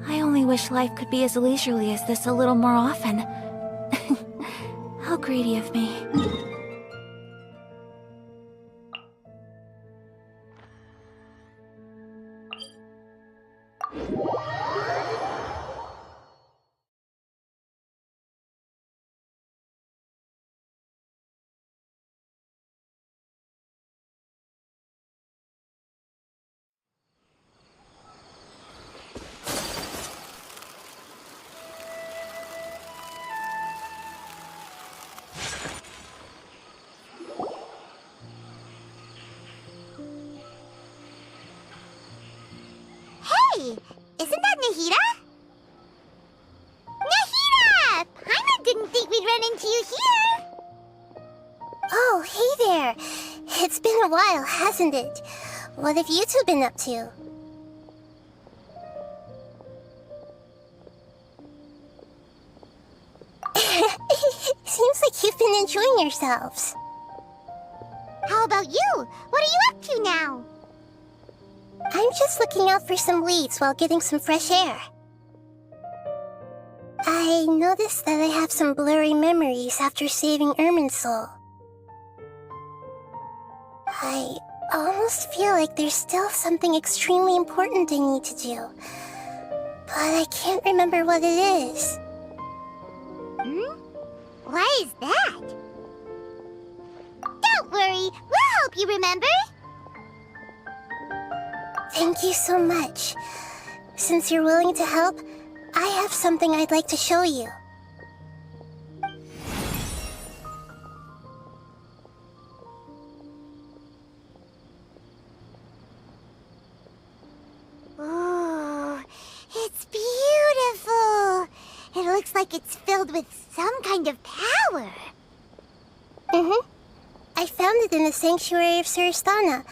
I only wish life could be as leisurely as this a little more often. How greedy of me. Hey, isn't that Nahida? Nahida! Paimon didn't think we'd run into you here. Oh, hey there. It's been a while, hasn't it? What have you two been up to? Seems like you've been enjoying yourselves. How about you? What are you up to now? I'm just looking out for some leads while getting some fresh air. I noticed that I have some blurry memories after saving Ermin's soul. I almost feel like there's still something extremely important I need to do, but I can't remember what it is. Why is that? Don't worry, we'll help you remember. Thank you so much. Since you're willing to help, I have something I'd like to show you. Ooh, it's beautiful. It looks like it's filled with some kind of power. I found it in the sanctuary of Suristana,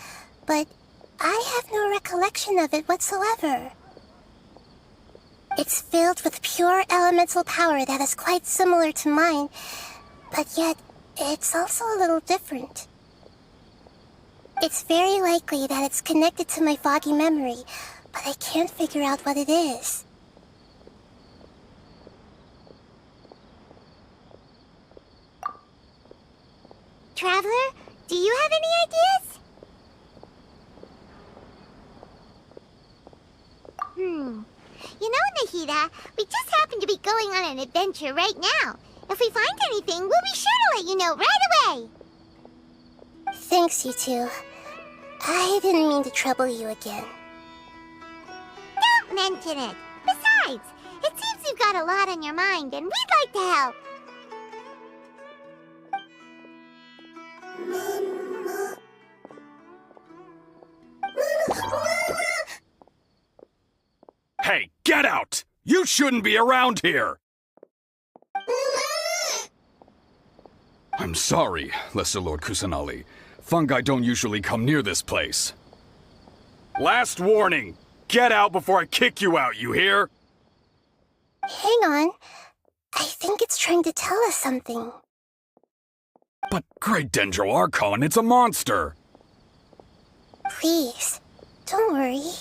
but I have no recollection of it whatsoever. It's filled with pure elemental power that is quite similar to mine, but yet it's also a little different. It's very likely that it's connected to my foggy memory, but I can't figure out what it is. Traveler, do you have any ideas? You know, Nahida, we just happen to be going on an adventure right now. If we find anything, we'll be sure to let you know right away. Thanks, you two. I didn't mean to trouble you again. Don't mention it. Besides, it seems you've got a lot on your mind, and we'd like to help. Hey, get out! You shouldn't be around here! I'm sorry, Lesser Lord Kusanali. Fungi don't usually come near this place. Last warning! Get out before I kick you out, you hear? Hang on. I think it's trying to tell us something. But Great Dendro Archon, it's a monster! Please, don't worry.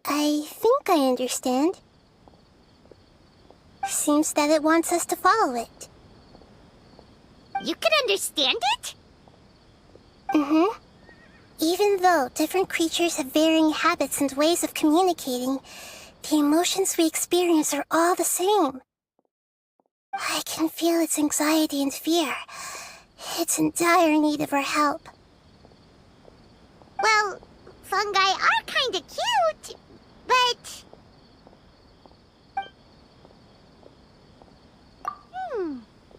I think I understand. Seems that it wants us to follow it. You can understand it? Even though different creatures have varying habits and ways of communicating, the emotions we experience are all the same. I can feel its anxiety and fear. It's in dire need of our help. Well, fungi are kinda cute, but...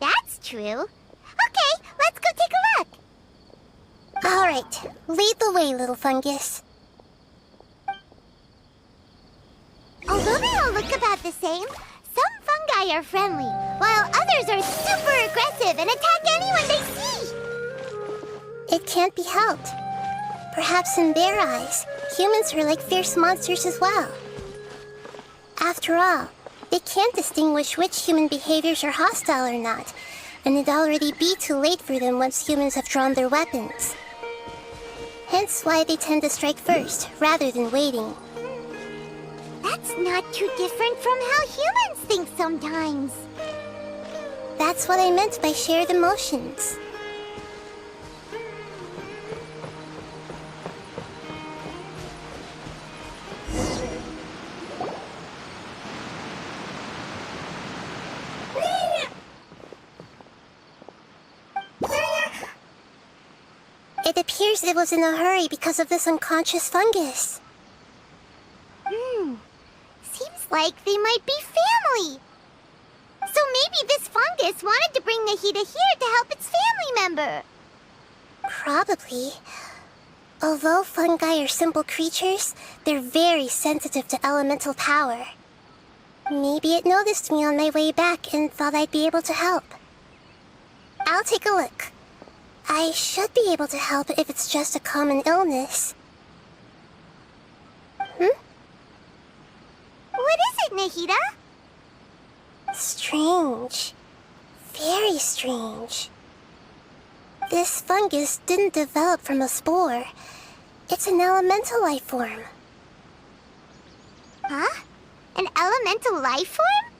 that's true. Okay, let's go take a look. Alright, lead the way, little fungus. Although they all look about the same, some fungi are friendly, while others are super aggressive and attack anyone they see. It can't be helped. Perhaps in their eyes, humans are like fierce monsters as well. After all, they can't distinguish which human behaviors are hostile or not, and it'd already be too late for them once humans have drawn their weapons. Hence why they tend to strike first, rather than waiting. That's not too different from how humans think sometimes. That's what I meant by shared emotions. It appears it was in a hurry because of this unconscious fungus. Seems like they might be family. So maybe this fungus wanted to bring Nahida here to help its family member. Probably. Although fungi are simple creatures, they're very sensitive to elemental power. Maybe it noticed me on my way back and thought I'd be able to help. I'll take a look. I should be able to help if it's just a common illness. What is it, Nahida? Strange. Very strange. This fungus didn't develop from a spore. It's an elemental life form. Huh? An elemental life form?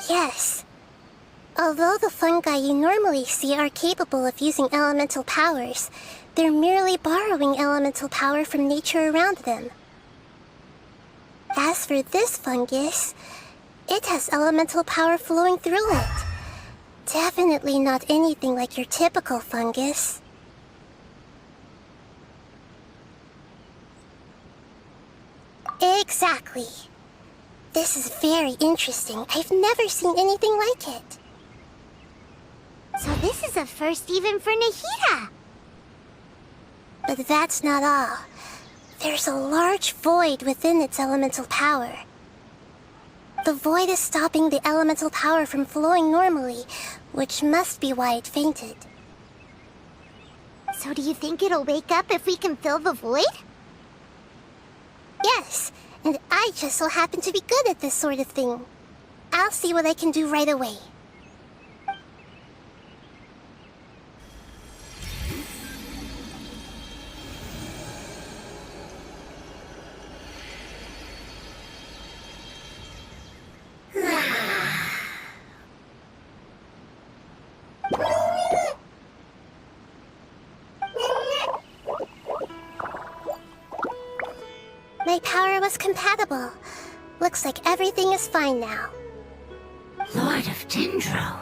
Yes. Although the fungi you normally see are capable of using elemental powers, they're merely borrowing elemental power from nature around them. As for this fungus, it has elemental power flowing through it. Definitely not anything like your typical fungus. Exactly. This is very interesting. I've never seen anything like it. So this is a first even for Nahida. But that's not all. There's a large void within its elemental power. The void is stopping the elemental power from flowing normally, which must be why it fainted. So do you think it'll wake up if we can fill the void? Yes, and I just so happen to be good at this sort of thing. I'll see what I can do right away. My power was compatible. Looks like everything is fine now. Lord of Dendro?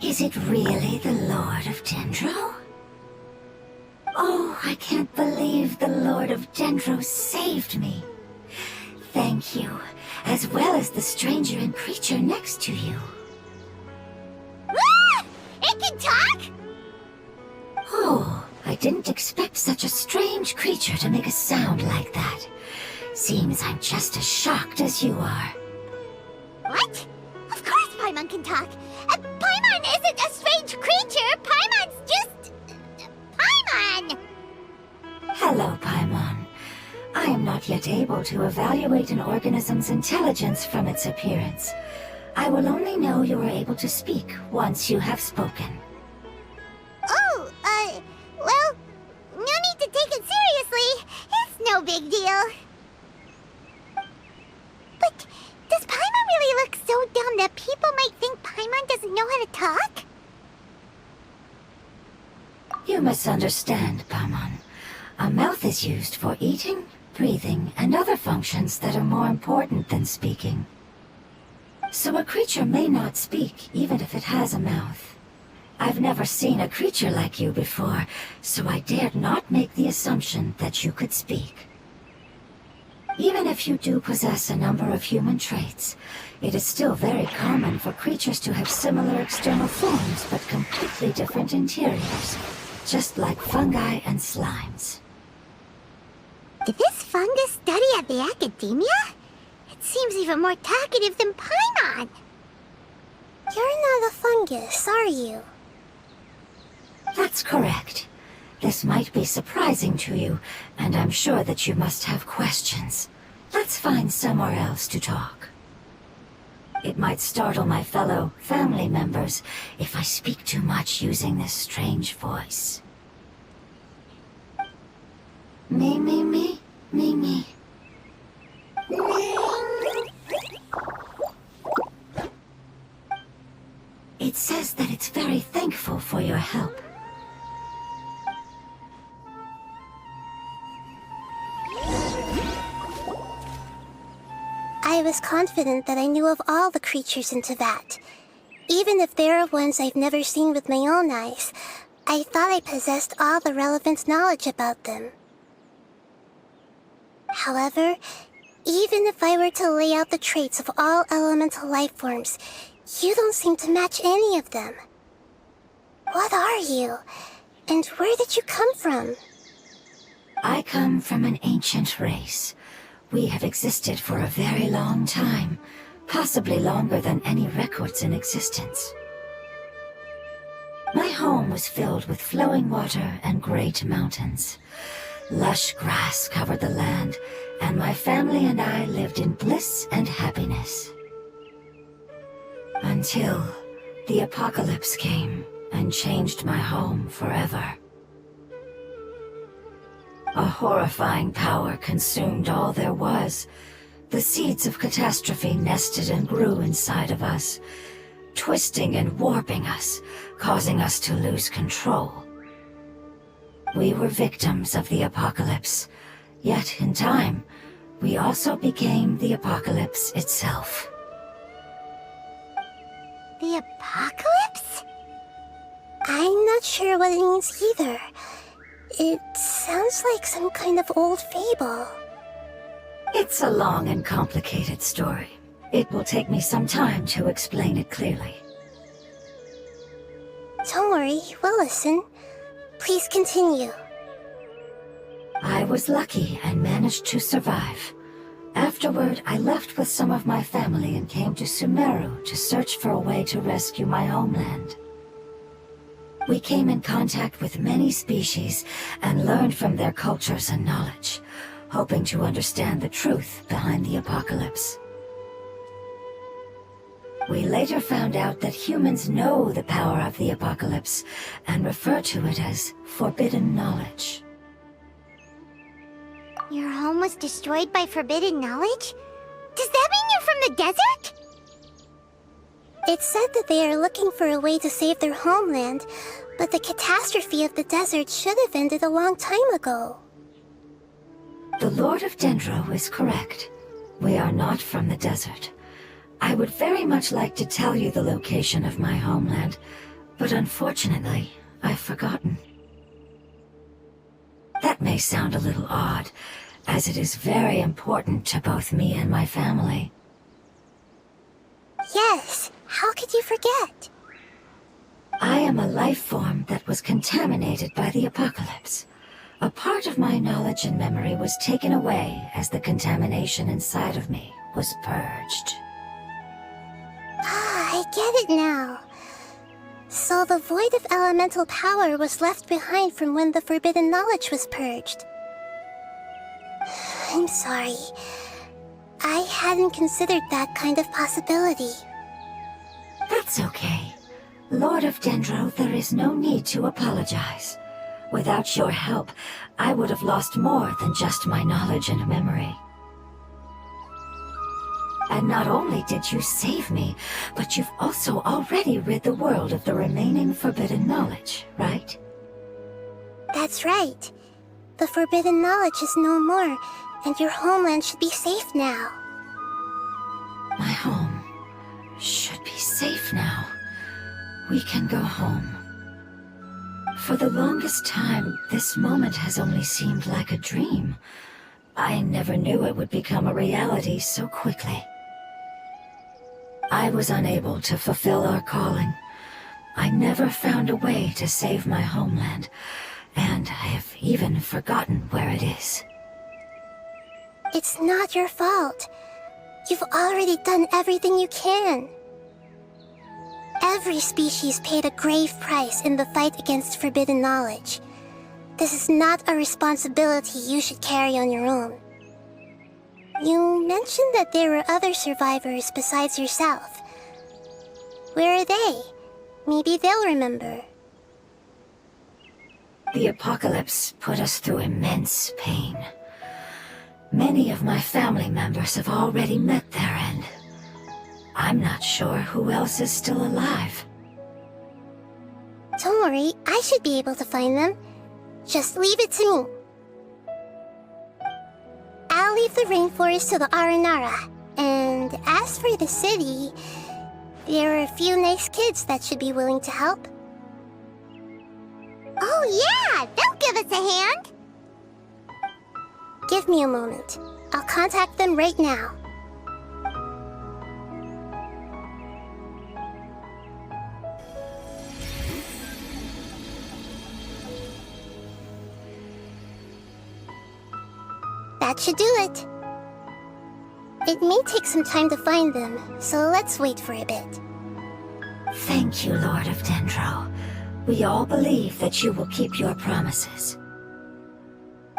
Is it really the Lord of Dendro? Oh, I can't believe the Lord of Dendro saved me. Thank you, as well as the stranger and creature next to you. Ah! It can talk? Oh, I didn't expect such a strange creature to make a sound like that. Seems I'm just as shocked as you are. What? Of course Paimon can talk. Paimon isn't a strange creature. Paimon's just... Paimon! Hello, Paimon. I am not yet able to evaluate an organism's intelligence from its appearance. I will only know you are able to speak once you have spoken. Oh, well, no need to take it seriously. It's no big deal. But does Paimon really look so dumb that people might think Paimon doesn't know how to talk? You misunderstand, Paimon. A mouth is used for eating, breathing, and other functions that are more important than speaking. So a creature may not speak, even if it has a mouth. I've never seen a creature like you before, so I dared not make the assumption that you could speak. Even if you do possess a number of human traits, it is still very common for creatures to have similar external forms but completely different interiors, just like fungi and slimes. Did this fungus study at the academia? It seems even more talkative than Paimon. You're not a fungus, are you? That's correct. This might be surprising to you, and I'm sure that you must have questions. Let's find somewhere else to talk. It might startle my fellow family members if I speak too much using this strange voice. Me, me, me, me, me. It says that it's very thankful for your help. I was confident that I knew of all the creatures in Teyvat. Even if there are ones I've never seen with my own eyes, I thought I possessed all the relevant knowledge about them. However, even if I were to lay out the traits of all elemental life forms, you don't seem to match any of them. What are you? And where did you come from? I come from an ancient race. We have existed for a very long time, possibly longer than any records in existence. My home was filled with flowing water and great mountains. Lush grass covered the land, and my family and I lived in bliss and happiness. Until the apocalypse came and changed my home forever. A horrifying power consumed all there was. The seeds of catastrophe nested and grew inside of us, twisting and warping us, causing us to lose control. We were victims of the apocalypse, yet in time, we also became the apocalypse itself. The apocalypse? I'm not sure what it means either. It sounds like some kind of old fable. It's a long and complicated story. It will take me some time to explain it clearly. Don't worry, we'll listen. Please continue. I was lucky and managed to survive. Afterward, I left with some of my family and came to Sumeru to search for a way to rescue my homeland. We came in contact with many species and learned from their cultures and knowledge, hoping to understand the truth behind the apocalypse. We later found out that humans know the power of the apocalypse and refer to it as forbidden knowledge. Your home was destroyed by forbidden knowledge? Does that mean you're from the desert? It said that they are looking for a way to save their homeland, but the catastrophe of the desert should have ended a long time ago. The Lord of Dendro is correct. We are not from the desert. I would very much like to tell you the location of my homeland, but unfortunately, I've forgotten. That may sound a little odd, as it is very important to both me and my family. Yes, how could you forget? I am a life form that was contaminated by the apocalypse. A part of my knowledge and memory was taken away as the contamination inside of me was purged. Ah, I get it now. So the void of elemental power was left behind from when the forbidden knowledge was purged. I'm sorry. I hadn't considered that kind of possibility. That's okay. Lord of Dendro, there is no need to apologize. Without your help, I would have lost more than just my knowledge and memory. And not only did you save me, but you've also already rid the world of the remaining forbidden knowledge, right? That's right. The forbidden knowledge is no more, and your homeland should be safe now. My home should be safe now. We can go home. For the longest time, this moment has only seemed like a dream. I never knew it would become a reality so quickly. I was unable to fulfill our calling. I never found a way to save my homeland, and I have even forgotten where it is. It's not your fault. You've already done everything you can. Every species paid a grave price in the fight against forbidden knowledge. This is not a responsibility you should carry on your own. You mentioned that there were other survivors besides yourself. Where are they? Maybe they'll remember. The apocalypse put us through immense pain. Many of my family members have already met their end. I'm not sure who else is still alive. Don't worry, I should be able to find them. Just leave it to me. I'll leave the rainforest to the Aranara. And as for the city, there are a few nice kids that should be willing to help. Oh yeah, they'll give us a hand. Give me a moment. I'll contact them right now. That should do it. It may take some time to find them, so let's wait for a bit. Thank you, Lord of Dendro. We all believe that you will keep your promises.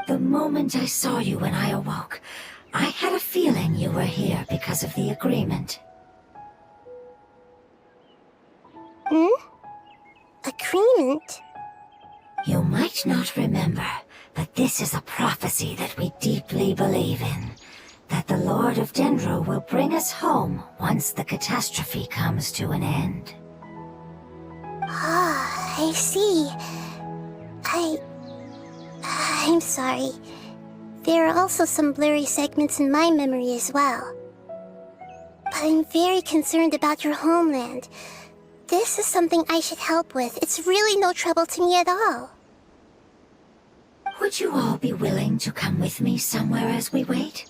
The moment I saw you when I awoke, I had a feeling you were here because of the agreement. Agreement? You might not remember, but this is a prophecy that we deeply believe in. That the Lord of Dendro will bring us home once the catastrophe comes to an end. Ah, I see. I'm sorry. There are also some blurry segments in my memory as well. But I'm very concerned about your homeland. This is something I should help with. It's really no trouble to me at all. Would you all be willing to come with me somewhere as we wait?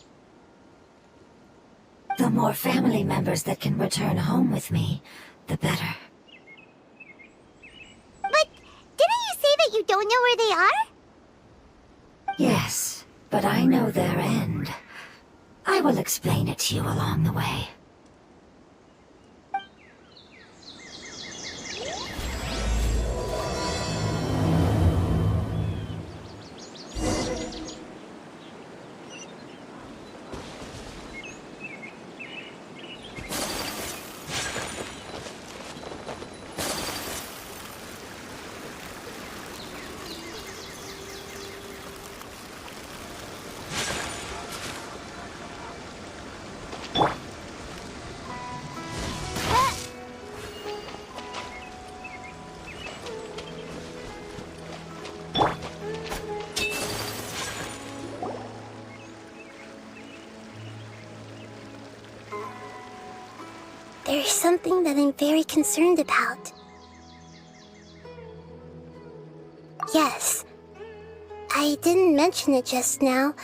The more family members that can return home with me, the better. But didn't you say that you don't know where they are? Yes, but I know their end. I will explain it to you along the way. There's something that I'm very concerned about. Yes, I didn't mention it just now,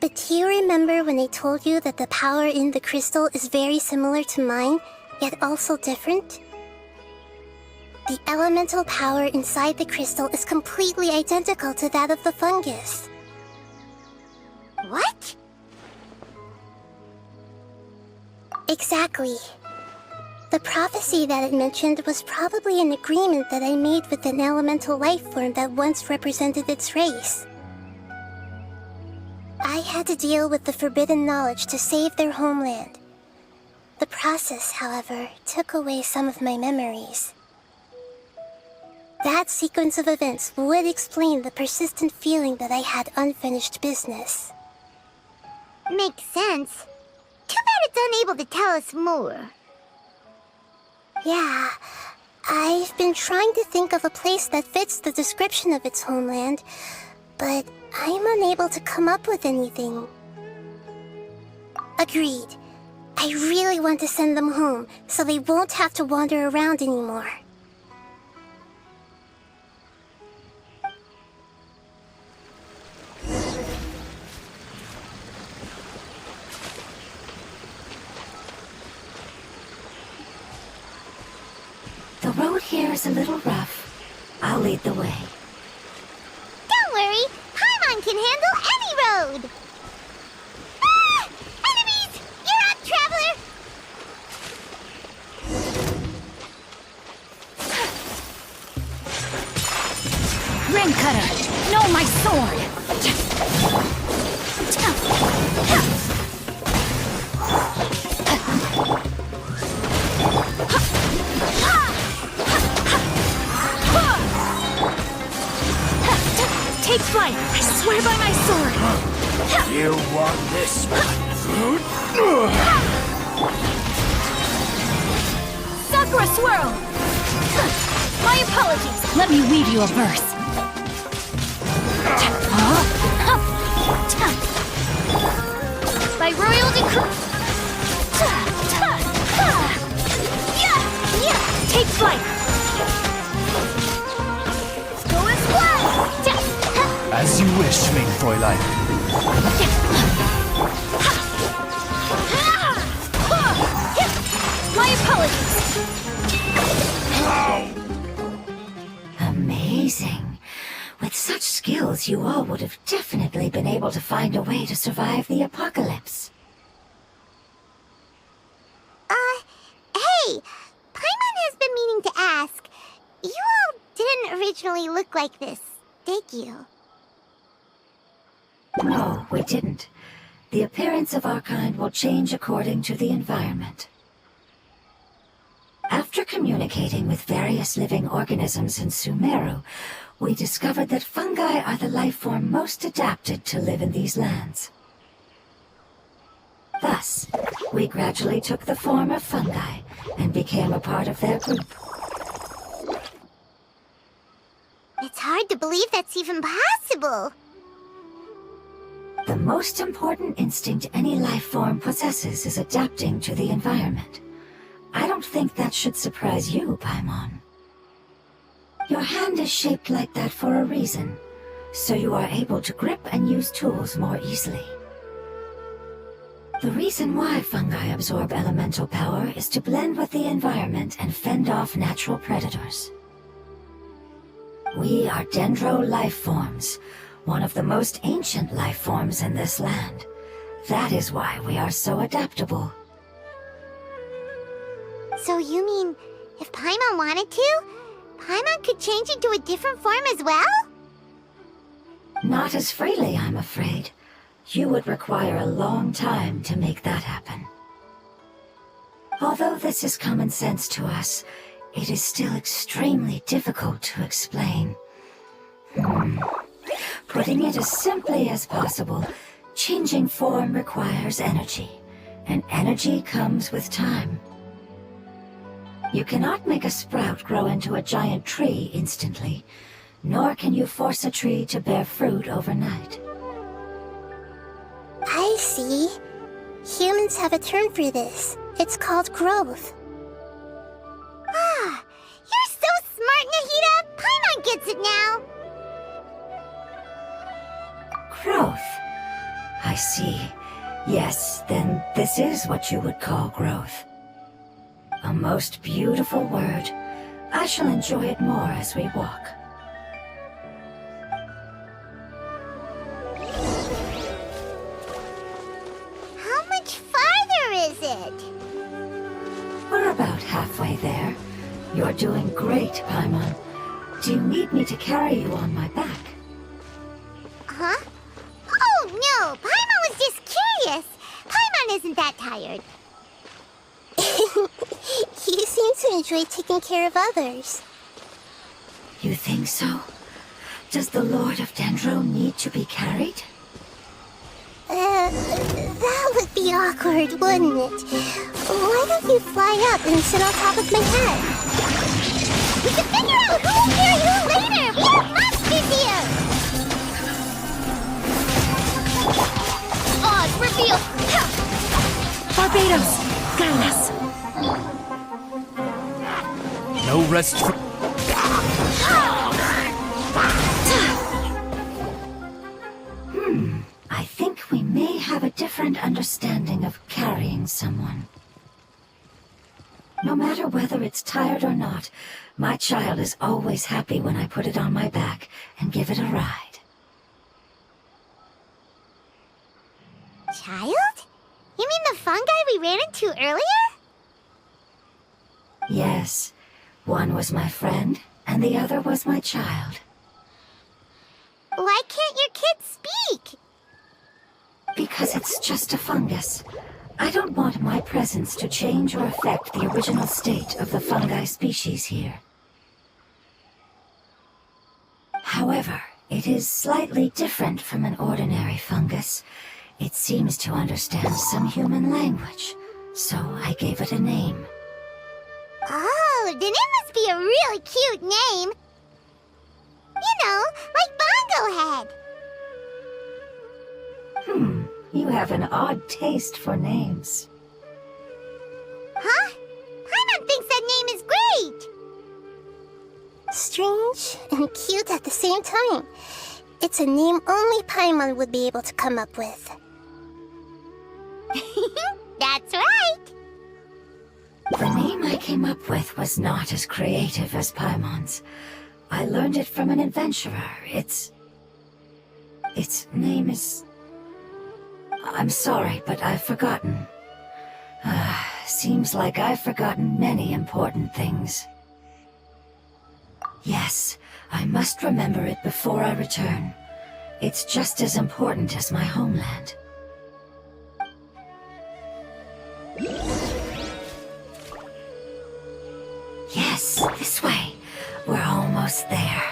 but do you remember when I told you that the power in the crystal is very similar to mine, yet also different? The elemental power inside the crystal is completely identical to that of the fungus. What? Exactly. The prophecy that it mentioned was probably an agreement that I made with an elemental life form that once represented its race. I had to deal with the forbidden knowledge to save their homeland. The process, however, took away some of my memories. That sequence of events would explain the persistent feeling that I had unfinished business. Makes sense. Too bad it's unable to tell us more. Yeah, I've been trying to think of a place that fits the description of its homeland, but I'm unable to come up with anything. Agreed. I really want to send them home, so they won't have to wander around anymore. The road here is a little rough. I'll lead the way. Don't worry, Paimon can handle any road! Ah! Enemies! You're up, traveler! Ring cutter! No, my sword! fly! I swear by my sword! You want this one? Sakura swirl! My apologies! Let me weave you a verse. By royal decree... Take flight! Go and fly! As you wish, main Fräulein. My apologies! Amazing. With such skills, you all would have definitely been able to find a way to survive the apocalypse. Hey! Paimon has been meaning to ask. You all didn't originally look like this, did you? No, we didn't. The appearance of our kind will change according to the environment. After communicating with various living organisms in Sumeru, we discovered that fungi are the life form most adapted to live in these lands. Thus, we gradually took the form of fungi and became a part of their group. It's hard to believe that's even possible. The most important instinct any life form possesses is adapting to the environment. I don't think that should surprise you, Paimon. Your hand is shaped like that for a reason, so you are able to grip and use tools more easily. The reason why fungi absorb elemental power is to blend with the environment and fend off natural predators. We are dendro life forms, one of the most ancient life forms in this land. That is why we are so adaptable. So you mean, if Paimon wanted to, Paimon could change into a different form as well? Not as freely, I'm afraid. You would require a long time to make that happen. Although this is common sense to us, it is still extremely difficult to explain. Putting it as simply as possible, changing form requires energy, and energy comes with time. You cannot make a sprout grow into a giant tree instantly, nor can you force a tree to bear fruit overnight. I see. Humans have a term for this. It's called growth. Ah, you're so smart, Nahida! Paimon gets it now! Growth. I see. Yes, then this is what you would call growth. A most beautiful word. I shall enjoy it more as we walk. How much farther is it? We're about halfway there. You're doing great, Paimon. Do you need me to carry you on my back? Huh? Oh, no! Paimon was just curious! Paimon isn't that tired. You seem to enjoy taking care of others. You think so? Does the Lord of Dendro need to be carried? That would be awkward, wouldn't it? Why don't you fly up and sit on top of my head? We can figure out who will carry who later! We have monsters here! Odd reveal! Barbados! Guidance! No rest for... I think we may have a different understanding of carrying someone. No matter whether it's tired or not, my child is always happy when I put it on my back and give it a ride. Child? You mean the fungi we ran into earlier? Yes, one was my friend, and the other was my child. Why can't your kid speak? Because it's just a fungus. I don't want my presence to change or affect the original state of the fungi species here. However, It is slightly different from an ordinary fungus. It seems to understand some human language, so I gave it a name. Oh, then it must be a really cute name. You know, like Bongo Head. You have an odd taste for names. Huh? Paimon thinks that name is great. Strange and cute at the same time. It's a name only Paimon would be able to come up with. That's right. The name I came up with was not as creative as Paimon's. I learned it from an adventurer. Its name is... I'm sorry, but I've forgotten. Seems like I've forgotten many important things. Yes, I must remember it before I return. It's just as important as my homeland. Yes, this way. We're almost there.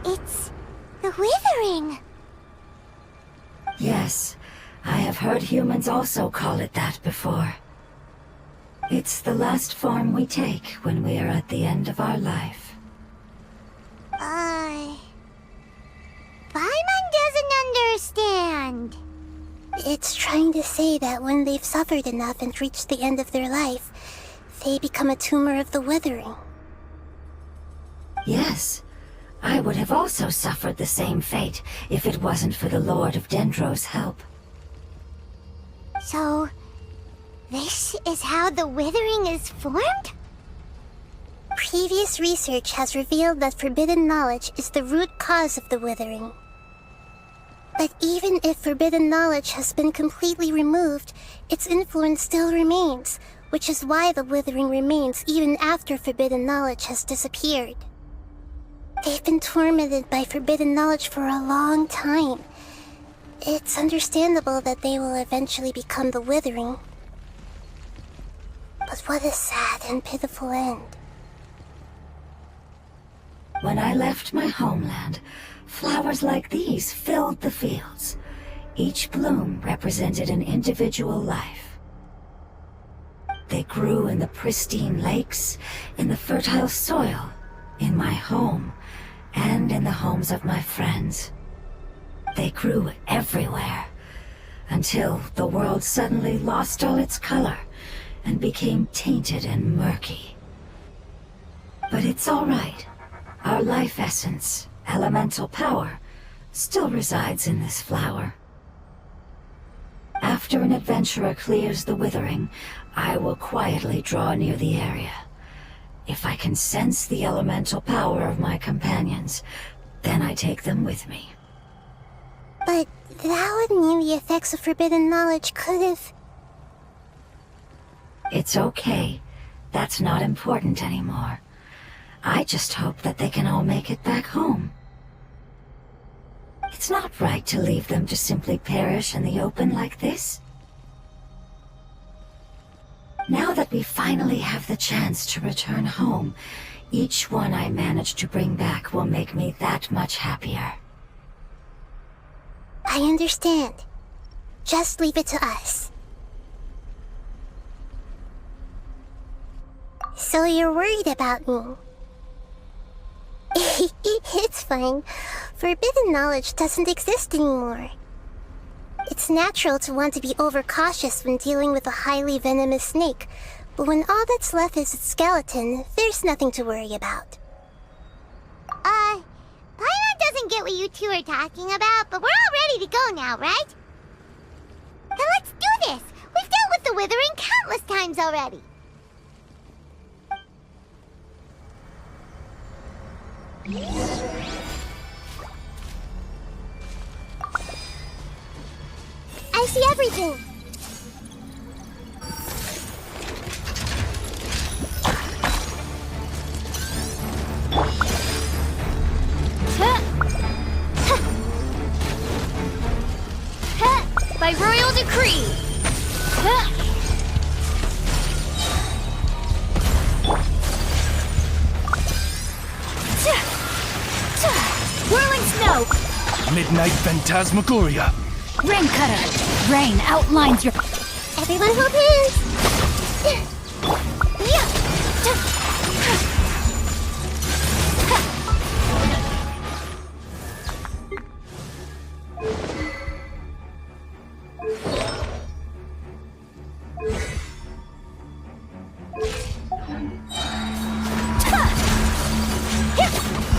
It's the Withering. Yes, I have heard humans also call it that before. It's the last form we take when we are at the end of our life. Paimon doesn't understand. It's trying to say that when they've suffered enough and reached the end of their life, they become a tumor of the Withering. Yes, I would have also suffered the same fate if it wasn't for the Lord of Dendro's help. So, this is how the Withering is formed? Previous research has revealed that forbidden knowledge is the root cause of the Withering. But even if forbidden knowledge has been completely removed, its influence still remains, which is why the Withering remains even after forbidden knowledge has disappeared. They've been tormented by forbidden knowledge for a long time. It's understandable that they will eventually become the Withering. But what a sad and pitiful end. When I left my homeland, flowers like these filled the fields. Each bloom represented an individual life. They grew in the pristine lakes, in the fertile soil, in my home, and in the homes of my friends. They grew everywhere, until the world suddenly lost all its color and became tainted and murky. But it's all right. Our life essence, elemental power, still resides in this flower. After an adventurer clears the Withering, I will quietly draw near the area. If I can sense the elemental power of my companions, then I take them with me. But that would mean the effects of forbidden knowledge could have... It's okay. That's not important anymore. I just hope that they can all make it back home. It's not right to leave them to simply perish in the open like this. Now that we finally have the chance to return home, each one I manage to bring back will make me that much happier. I understand. Just leave it to us. So you're worried about me? It's fine. Forbidden knowledge doesn't exist anymore. It's natural to want to be overcautious when dealing with a highly venomous snake, but when all that's left is its skeleton, there's nothing to worry about. Paimon doesn't get what you two are talking about, but we're all ready to go now, right? Then let's do this! We've dealt with the Withering countless times already! I see everything! Ignite Phantasmagoria. Rain Cutter! Rain outlines your... Everyone hold hands!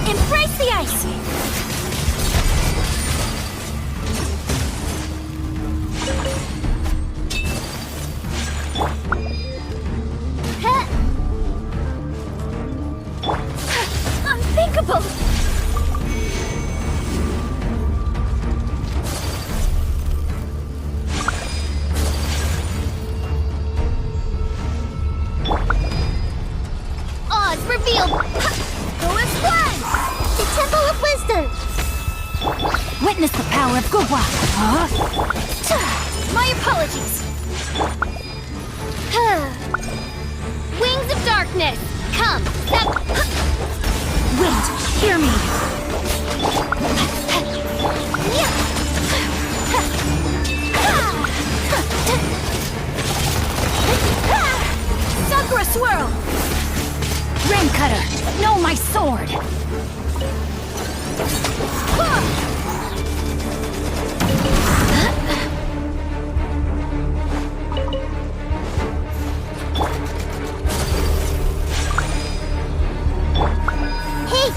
Embrace the ice! Unthinkable! Oz revealed! Go as one! The Temple of Wisdom! Witness the power of Gugwa! My apologies! Wings of Darkness! Come! Wind, hear me! Sakura Swirl! Rain Cutter, know my sword! Hey!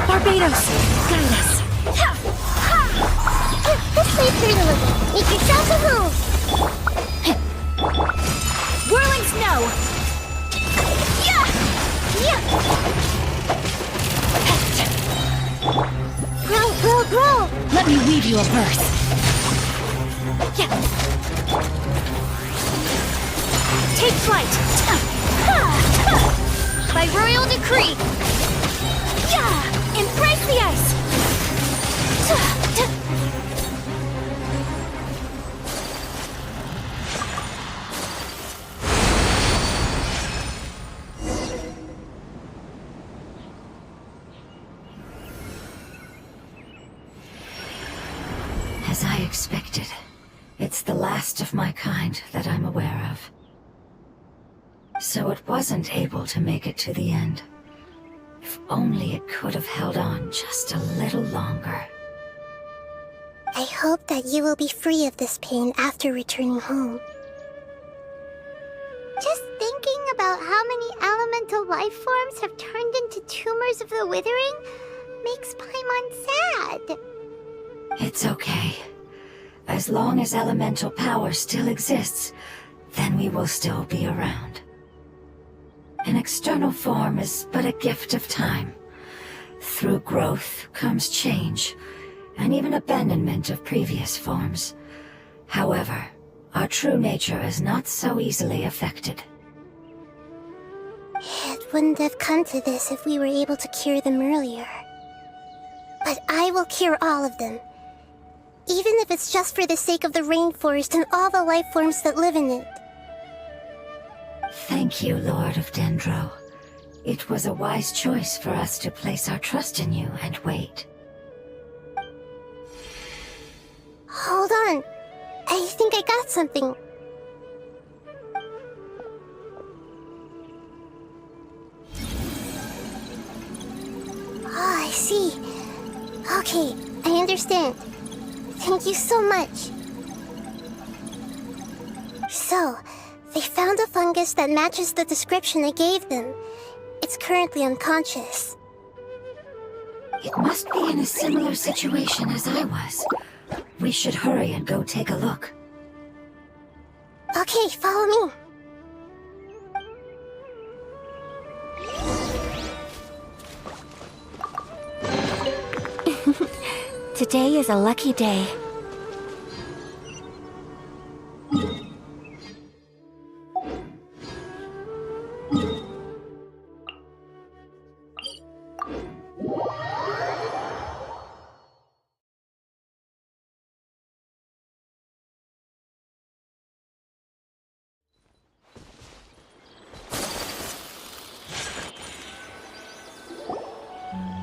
Barbados, guide us! This way through the little. Make yourself at home! Whirling snow! Grow! Let me weave you a verse. Take flight! By royal decree! Embrace the ice! As I expected, it's the last of my kind that I'm aware of. So it wasn't able to make it to the end. If only it could have held on just a little longer. I hope that you will be free of this pain after returning home. Just thinking about how many elemental life forms have turned into tumors of the withering makes Paimon sad. It's okay. As long as elemental power still exists, then we will still be around. An external form is but a gift of time. Through growth comes change, and even abandonment of previous forms. However, our true nature is not so easily affected. It wouldn't have come to this if we were able to cure them earlier. But I will cure all of them. Even if it's just for the sake of the rainforest and all the life forms that live in it. Thank you, Lord of Dendro. It was a wise choice for us to place our trust in you and wait. Hold on. I think I got something. Oh, I see. Okay, I understand. Thank you so much. So, they found a fungus that matches the description I gave them. It's currently unconscious. It must be in a similar situation as I was. We should hurry and go take a look. Okay, follow me. Today is a lucky day.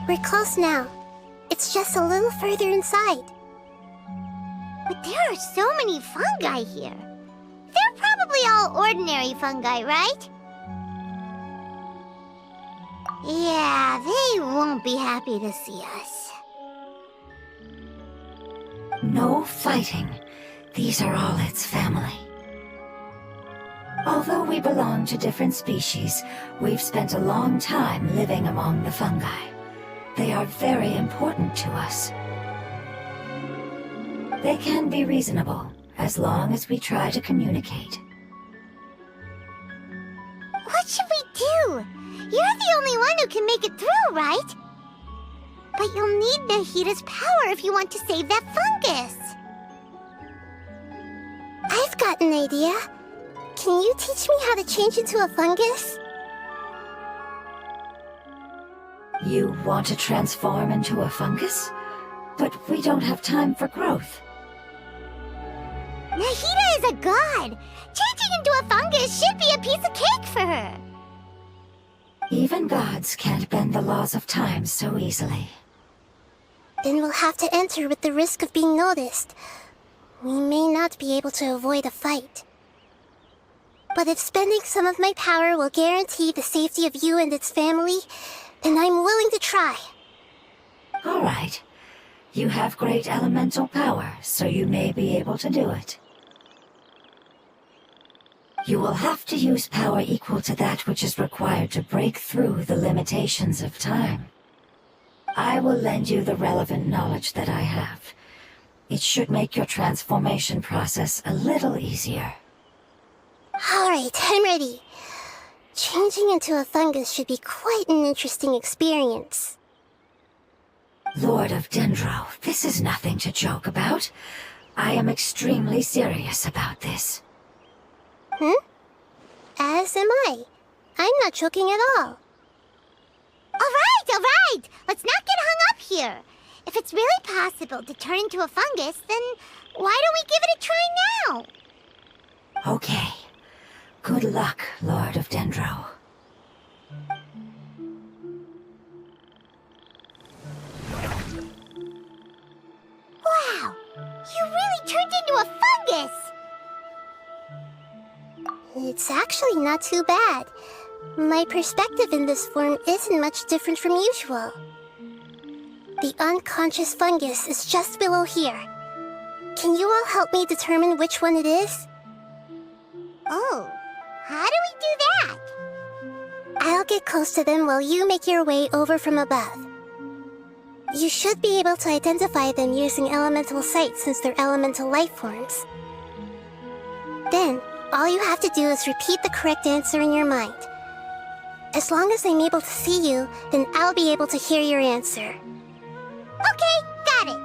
We're close now. It's just a little further inside. But there are so many fungi here. They're probably all ordinary fungi, right? Yeah, they won't be happy to see us. No fighting. These are all its family. Although we belong to different species, we've spent a long time living among the fungi. They are very important to us. They can be reasonable, as long as we try to communicate. What should we do? You're the only one who can make it through, right? But you'll need Nahida's power if you want to save that fungus. I've got an idea. Can you teach me how to change into a fungus? You want to transform into a fungus? But we don't have time for growth. Nahida is a god. Changing into a fungus should be a piece of cake for her. Even gods can't bend the laws of time so easily. Then we'll have to enter with the risk of being noticed. We may not be able to avoid a fight. But if spending some of my power will guarantee the safety of you and its family, then I'm willing to try. All right. You have great elemental power, so you may be able to do it. You will have to use power equal to that which is required to break through the limitations of time. I will lend you the relevant knowledge that I have. It should make your transformation process a little easier. Alright, I'm ready. Changing into a fungus should be quite an interesting experience. Lord of Dendro, this is nothing to joke about. I am extremely serious about this. As am I. I'm not joking at all. All right. Let's not get hung up here. If it's really possible to turn into a fungus, then why don't we give it a try now? Okay. Good luck, Lord of Dendro. Wow! You really turned into a fungus! It's actually not too bad. My perspective in this form isn't much different from usual. The unconscious fungus is just below here. Can you all help me determine which one it is? Oh, how do we do that? I'll get close to them while you make your way over from above. You should be able to identify them using elemental sight since they're elemental life forms. Then, all you have to do is repeat the correct answer in your mind. As long as I'm able to see you, then I'll be able to hear your answer. Okay, got it.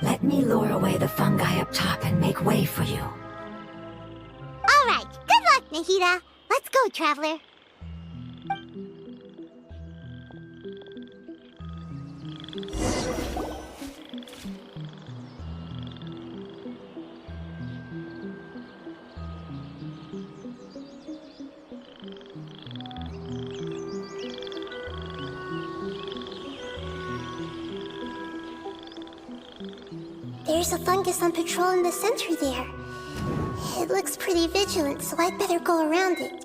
Let me lure away the fungi up top and make way for you. All right, good luck, Nahida. Let's go, Traveler. There's a fungus on patrol in the center there. It looks pretty vigilant, so I'd better go around it.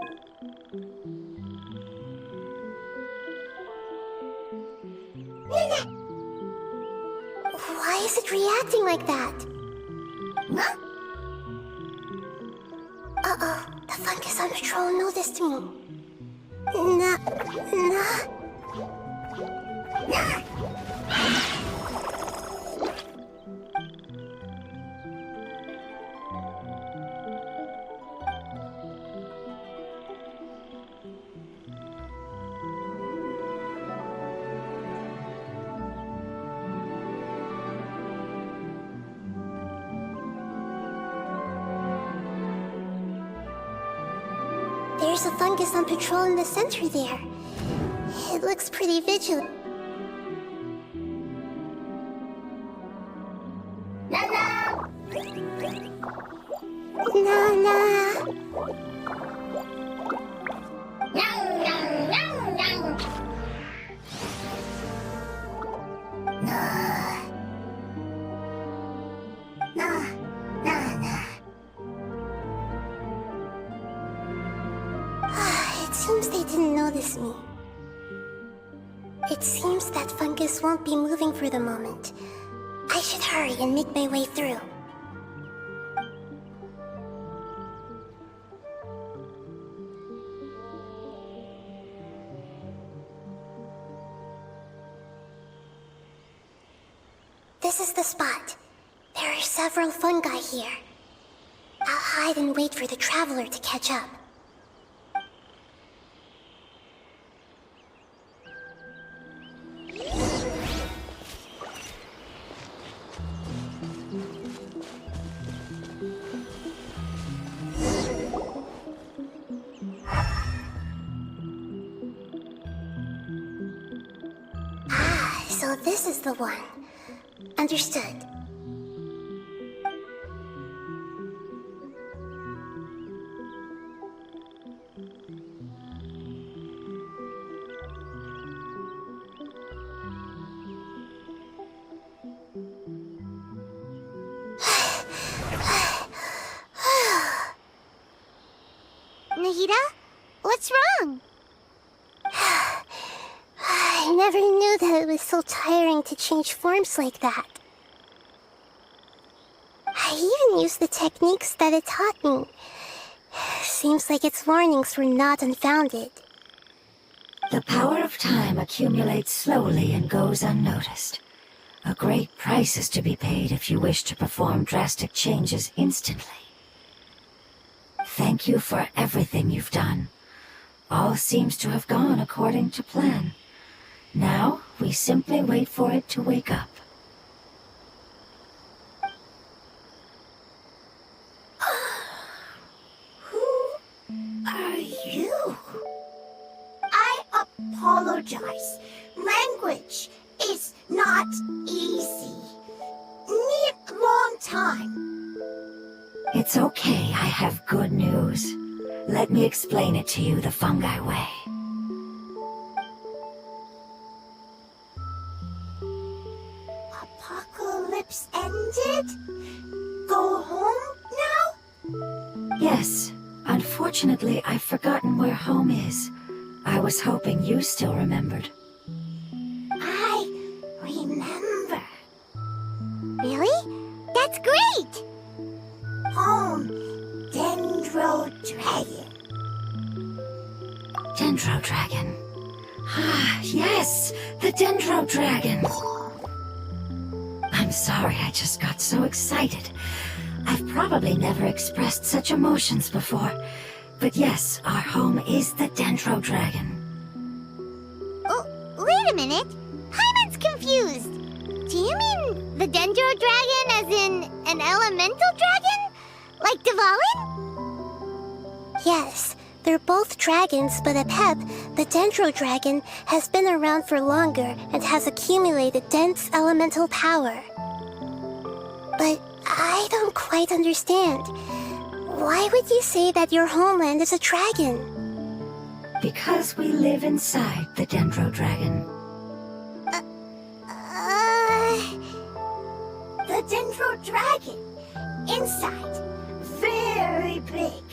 Why is it reacting like that? Uh-oh, the fungus on patrol noticed me. There's a fungus on patrol in the center there. It looks pretty vigilant. assumes they didn't notice me. It seems that fungus won't be moving for the moment. I should hurry and make my way through. This is the spot. There are several fungi here. I'll hide and wait for the traveler to catch up. Ah, so this is the one. Understood. Nahida? What's wrong? I never knew that it was so tiring to change forms like that. I even used the techniques that it taught me. Seems like its warnings were not unfounded. The power of time accumulates slowly and goes unnoticed. A great price is to be paid if you wish to perform drastic changes instantly. Thank you for everything you've done. All seems to have gone according to plan. Now, we simply wait for it to wake up. Who are you? I apologize. Language is not easy. Need long time. It's okay, I have good news. Let me explain it to you the fungi way. Apocalypse ended? Go home now? Yes, unfortunately I've forgotten where home is. I was hoping you still remembered. I remember. Really? That's great! Home, Dendro Dragon. Dendro Dragon. Ah, yes, the Dendro Dragon. I'm sorry, I just got so excited. I've probably never expressed such emotions before. But yes, our home is the Dendro Dragon. Oh, wait a minute. Paimon's confused. Do you mean the Dendro Dragon as in an elemental dragon? Like Dvalin? Yes, they're both dragons, but Apep, the Dendro Dragon, has been around for longer and has accumulated dense elemental power. But I don't quite understand. Why would you say that your homeland is a dragon? Because we live inside the Dendro Dragon. The Dendro Dragon. Inside. Very big.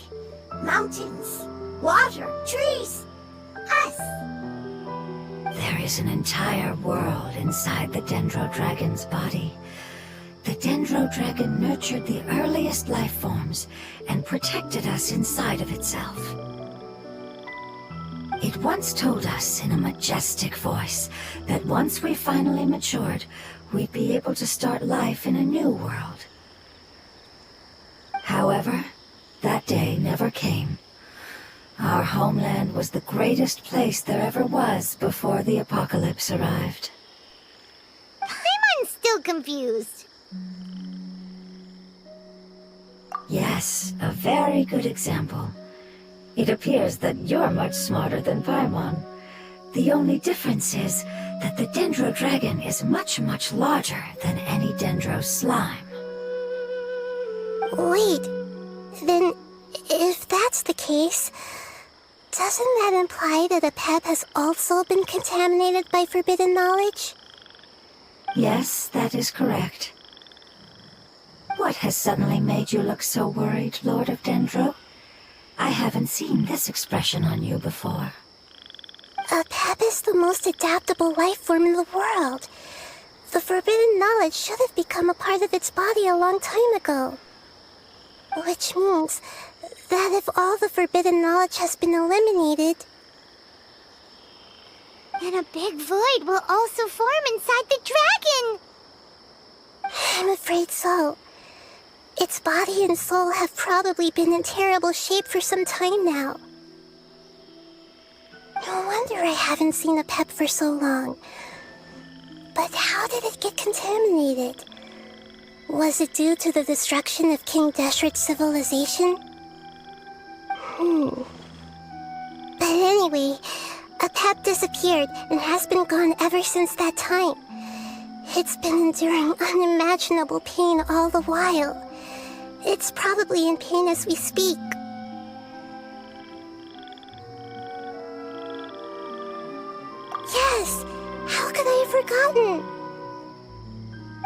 Mountains, water, trees. Us. There is an entire world inside the Dendro Dragon's body. The Dendro Dragon nurtured the earliest life forms and protected us inside of itself. It once told us in a majestic voice that once we finally matured, we'd be able to start life in a new world. However, that day never came. Our homeland was the greatest place there ever was before the apocalypse arrived. Paimon's still confused. Yes, a very good example. It appears that you're much smarter than Paimon. The only difference is that the Dendro Dragon is much, much larger than any Dendro slime. Wait, then if that's the case, doesn't that imply that Apep has also been contaminated by forbidden knowledge? Yes, that is correct. What has suddenly made you look so worried, Lord of Dendro? I haven't haven't seen this expression on you before. A pep is the most adaptable life form in the world. The forbidden knowledge should have become a part of its body a long time ago. Which means that if all the forbidden knowledge has been eliminated, then a big void will also form inside the dragon! I'm afraid so. Its body and soul have probably been in terrible shape for some time now. No wonder I haven't seen a pep for so long. But how did it get contaminated? Was it due to the destruction of King Deshret's civilization? But anyway, a pep disappeared and has been gone ever since that time. It's been enduring unimaginable pain all the while. It's probably in pain as we speak. Yes! How could I have forgotten?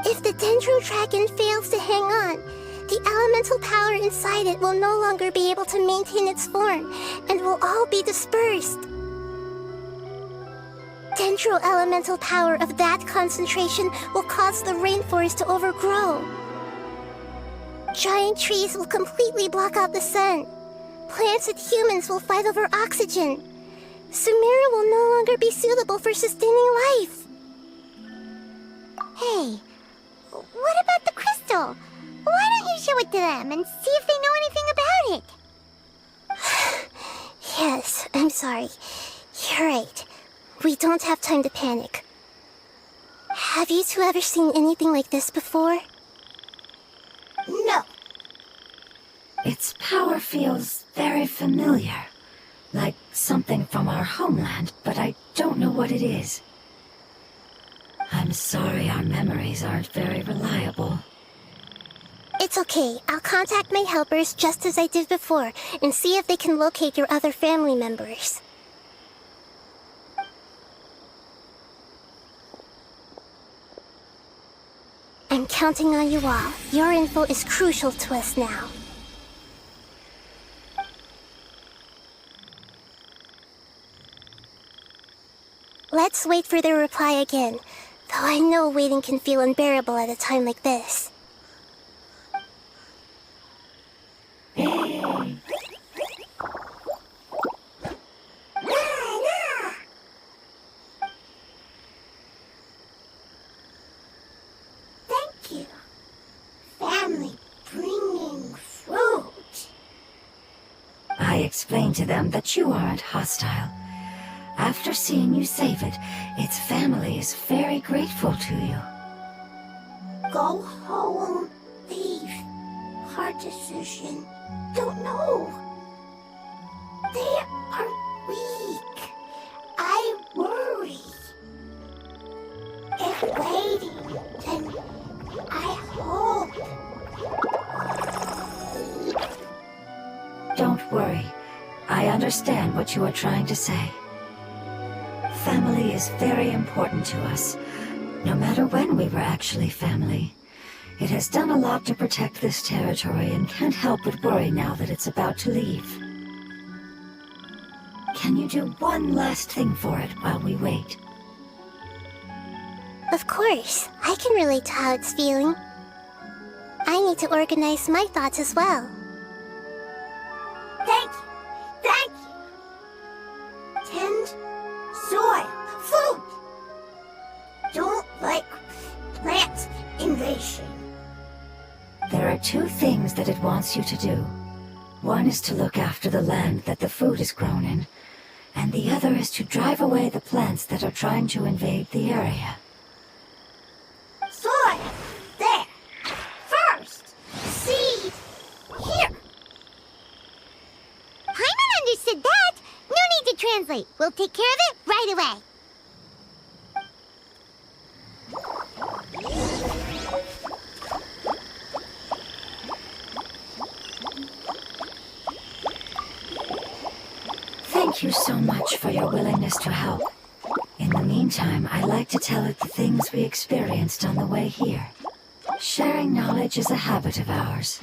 If the Dendro Dragon fails to hang on, the elemental power inside it will no longer be able to maintain its form, and will all be dispersed. Dendro elemental power of that concentration will cause the rainforest to overgrow. Giant trees will completely block out the sun. Plants and humans will fight over oxygen. Sumeru will no longer be suitable for sustaining life. Hey, what about the crystal? Why don't you show it to them and see if they know anything about it? Yes, I'm sorry. You're right. We don't have time to panic. Have you two ever seen anything like this before? No. Its power feels very familiar. Like something from our homeland, but I don't know what it is. I'm sorry our memories aren't very reliable. It's okay. I'll contact my helpers just as I did before and see if they can locate your other family members. I'm counting on you all. Your info is crucial to us now. Let's wait for their reply again, though I know waiting can feel unbearable at a time like this. Thank you. Family bringing fruit. I explained to them that you aren't hostile. After seeing you save it, its family is very grateful to you. Go home. Leave. Hard decision. Don't know. They are weak. I worry. If waiting, then I hope. Don't worry. I understand what you are trying to say. Family is very important to us, no matter when we were actually family. It has done a lot to protect this territory and can't help but worry now that it's about to leave. Can you do one last thing for it while we wait? Of course, I can relate to how it's feeling. I need to organize my thoughts as well. Thank you. Thank you. Tend soil, food. Don't like plant invasion. There are two things that it wants you to do. One is to look after the land that the food is grown in, and the other is to drive away the plants that are trying to invade the area. Soil. There. First. Seed. Here. Paimon understood that. No need to translate. We'll take care of it right away. Thank you so much for your willingness to help. In the meantime, I like to tell it the things we experienced on the way here. Sharing knowledge is a habit of ours.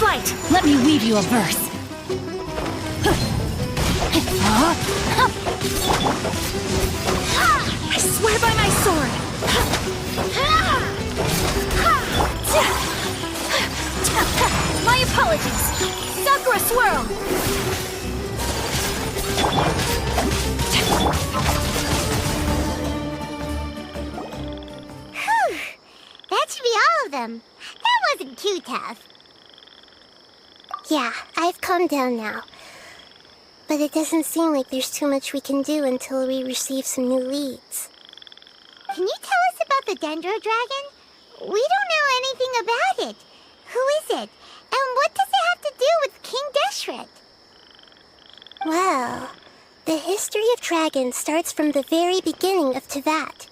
Fight! Let me weave you a verse. I swear by my sword! My apologies! Sakura Swirl! Whew! That should be all of them. That wasn't too tough. Yeah, I've calmed down now. But it doesn't seem like there's too much we can do until we receive some new leads. Can you tell us about the Dendro Dragon? We don't know anything about it. Who is it? And what does it have to do with King Deshret? Well, the history of dragons starts from the very beginning of Teyvat.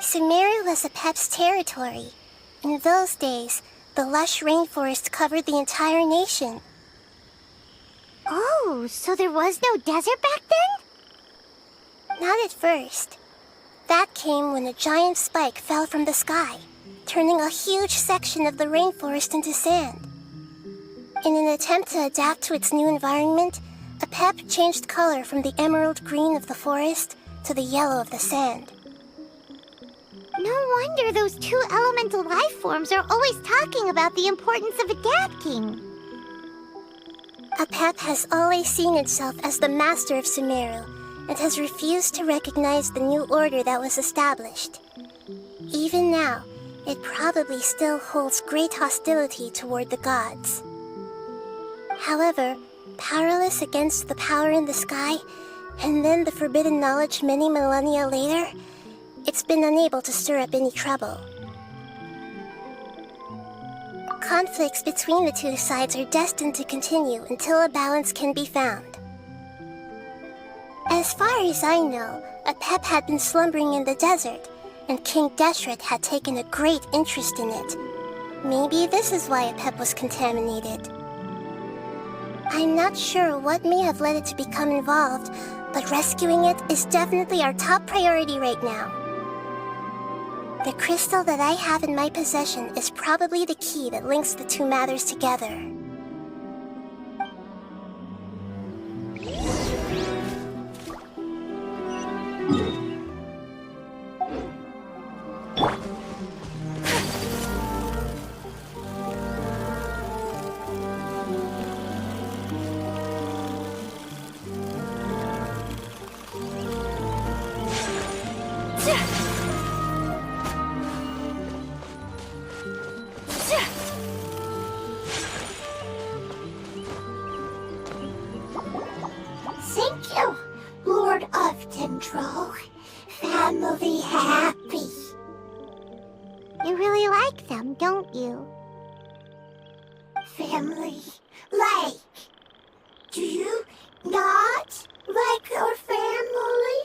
Sumeru was a Pep's territory. In those days, the lush rainforest covered the entire nation. Oh, so there was no desert back then? Not at first. That came when a giant spike fell from the sky, turning a huge section of the rainforest into sand. In an attempt to adapt to its new environment, a Pep changed color from the emerald green of the forest to the yellow of the sand. No wonder those two elemental life forms are always talking about the importance of adapting. A Pep has always seen itself as the master of Sumeru, and has refused to recognize the new order that was established. Even now, it probably still holds great hostility toward the gods. However, powerless against the power in the sky, and then the forbidden knowledge many millennia later, it's been unable to stir up any trouble. Conflicts between the two sides are destined to continue until a balance can be found. As far as I know, a Pep had been slumbering in the desert, and King Deshret had taken a great interest in it. Maybe this is why a Pep was contaminated. I'm not sure what may have led it to become involved, but rescuing it is definitely our top priority right now. The crystal that I have in my possession is probably the key that links the two matters together. Thank you, Lord of Dendro. Family happy. You really like them, don't you? Family like. Do you not like your family?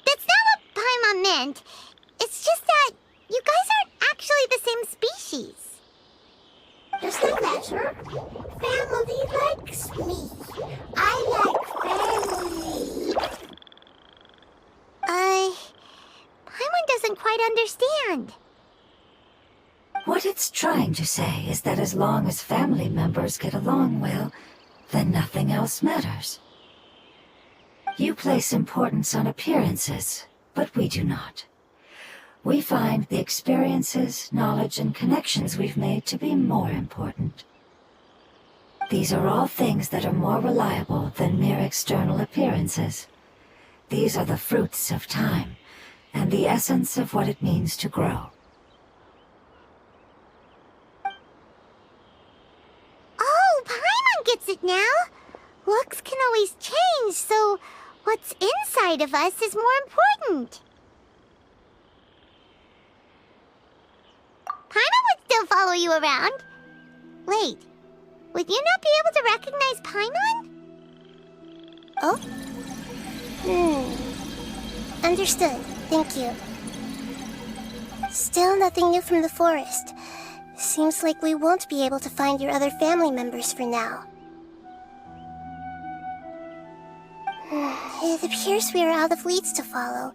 That's not what Paimon meant. It's just that you guys aren't actually the same species. Doesn't matter. Family likes me. I like family. Paimon doesn't quite understand. What it's trying to say is that as long as family members get along well, then nothing else matters. You place importance on appearances, but we do not. We find the experiences, knowledge, and connections we've made to be more important. These are all things that are more reliable than mere external appearances. These are the fruits of time, and the essence of what it means to grow. Oh, Paimon gets it now. Looks can always change, so what's inside of us is more important. Paimon would still follow you around. Wait, would you not be able to recognize Paimon? Oh? Understood. Thank you. Still nothing new from the forest. Seems like we won't be able to find your other family members for now. It appears we are out of leads to follow,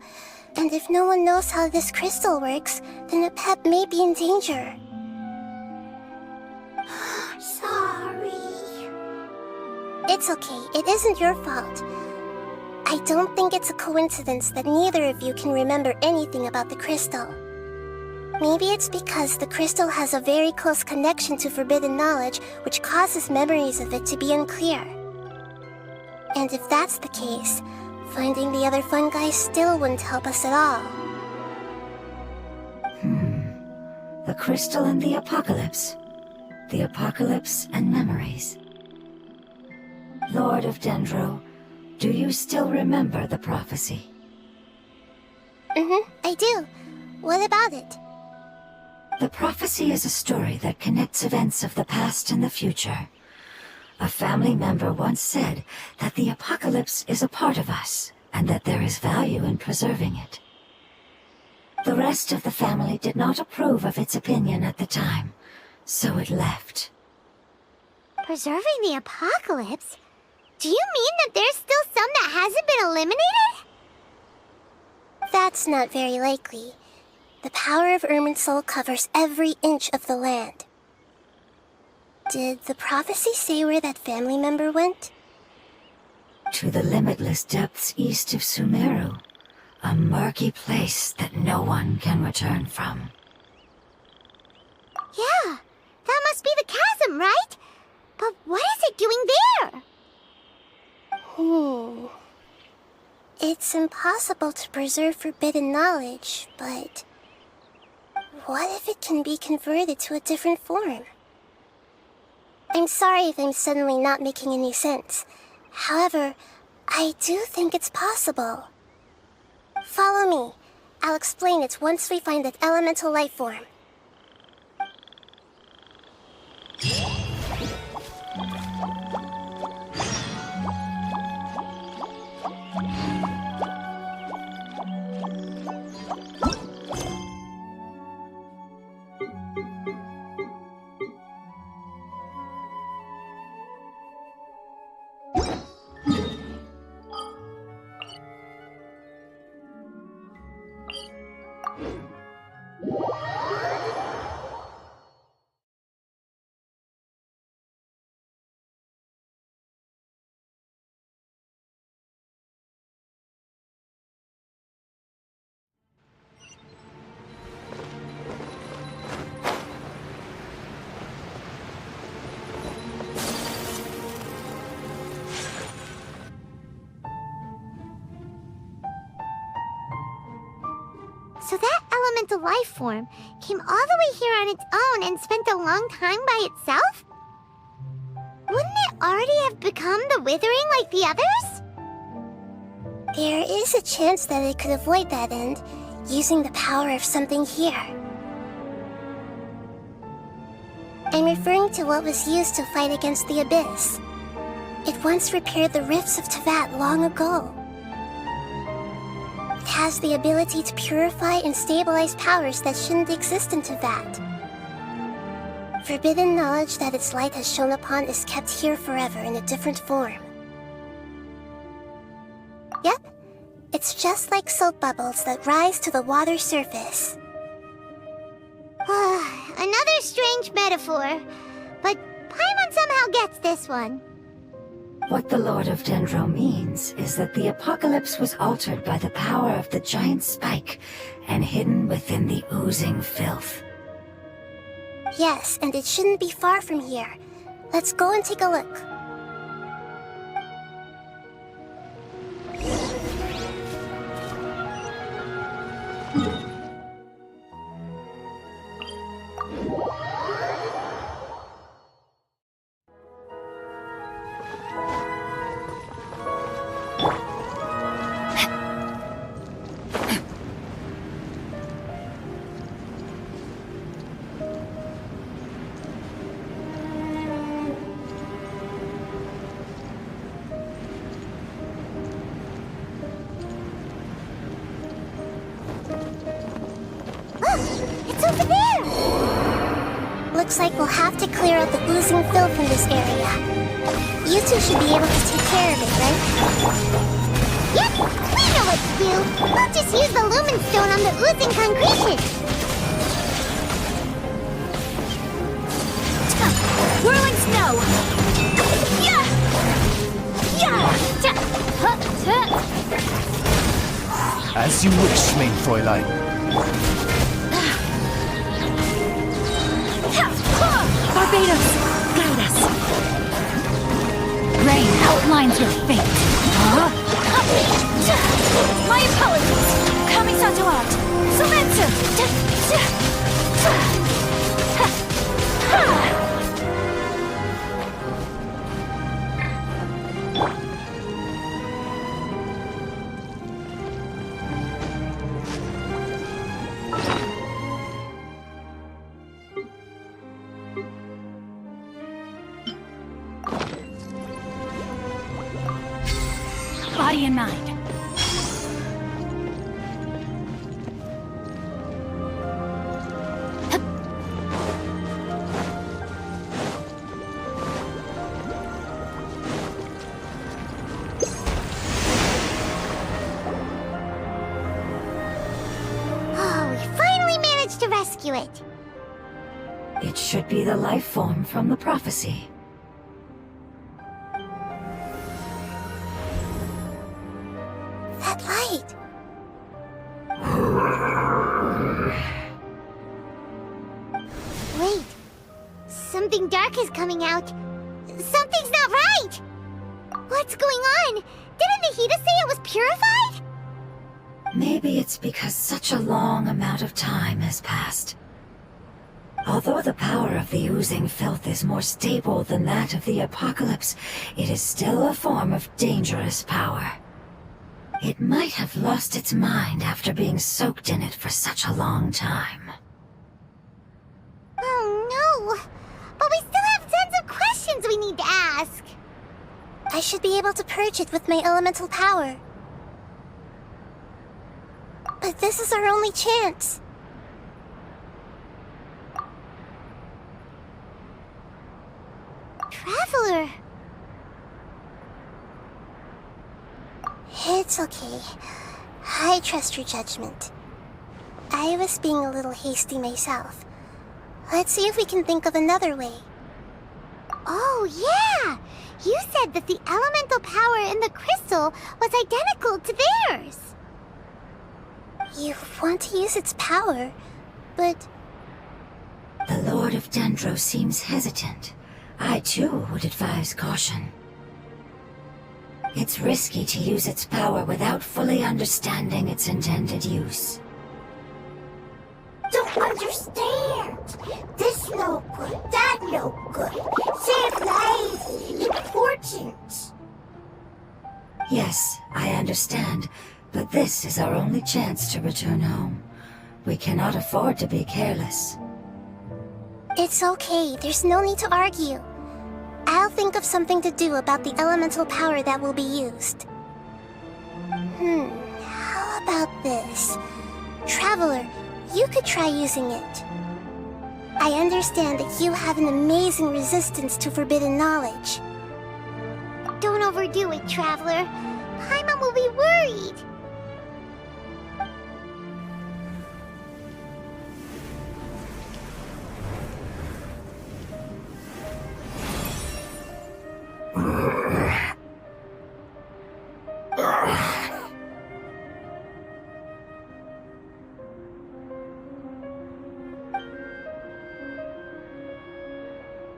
and if no one knows how this crystal works, then a Pep may be in danger. It's okay. It isn't your fault. I don't think it's a coincidence that neither of you can remember anything about the crystal. Maybe it's because the crystal has a very close connection to forbidden knowledge, which causes memories of it to be unclear. And if that's the case, finding the other fungi still wouldn't help us at all. The crystal and the apocalypse. The apocalypse and memories. Lord of Dendro, do you still remember the prophecy? I do. What about it? The prophecy is a story that connects events of the past and the future. A family member once said that the apocalypse is a part of us, and that there is value in preserving it. The rest of the family did not approve of its opinion at the time, so it left. Preserving the apocalypse? Do you mean that there's still some that hasn't been eliminated? That's not very likely. The power of Irminsul covers every inch of the land. Did the prophecy say where that family member went? To the limitless depths east of Sumeru, a murky place that no one can return from. Yeah, that must be the chasm, right? But what is it doing there? It's impossible to preserve forbidden knowledge, but what if it can be converted to a different form? I'm sorry if I'm suddenly not making any sense. However, I do think it's possible. Follow me. I'll explain it once we find that elemental life form. So that elemental life form came all the way here on its own and spent a long time by itself? Wouldn't it already have become the Withering like the others? There is a chance that it could avoid that end, using the power of something here. I'm referring to what was used to fight against the Abyss. It once repaired the rifts of Tevat long ago. It has the ability to purify and stabilize powers that shouldn't exist in Tevat. Forbidden knowledge that its light has shone upon is kept here forever in a different form. Yep, it's just like soap bubbles that rise to the water surface. Another strange metaphor, but Paimon somehow gets this one. What the Lord of Dendro means is that the apocalypse was altered by the power of the giant spike and hidden within the oozing filth. Yes, and it shouldn't be far from here. Let's go and take a look. It's over there! Looks like we'll have to clear out the oozing filth in this area. You two should be able to take care of it, right? Yep, we know what to do. We'll just use the lumen stone on the oozing concretion. Whirling snow! Yeah! As you wish, mein Fräulein. Barbados, guide us. Rain outlines your fate. My apologies. Kami-santo out. Sumetsu. Body and mind. Oh, we finally managed to rescue it. It should be the life form from the prophecy. That light. Wait. Something dark is coming out. Something's not right! What's going on? Didn't Nahida say it was purified? Maybe it's because such a long amount of time has passed. Although the power of the oozing filth is more stable than that of the apocalypse, it is still a form of dangerous power. It might have lost its mind after being soaked in it for such a long time. Oh no! But we still have tons of questions we need to ask. I should be able to purge it with my elemental power. But this is our only chance. Traveler! It's okay. I trust your judgment. I was being a little hasty myself. Let's see if we can think of another way. Oh yeah! You said that the elemental power in the crystal was identical to theirs. You want to use its power, but The Lord of Dendro seems hesitant. I too would advise caution. It's risky to use its power without fully understanding its intended use. Don't understand. This no good, that no good. Save lives, important. Yes, I understand, but this is our only chance to return home. We cannot afford to be careless. it's okay. There's no need to argue. I'll think of something to do about the elemental power that will be used. How about this? Traveler, you could try using it. I understand that you have an amazing resistance to forbidden knowledge. Don't overdo it, Traveler. Paimon will be worried.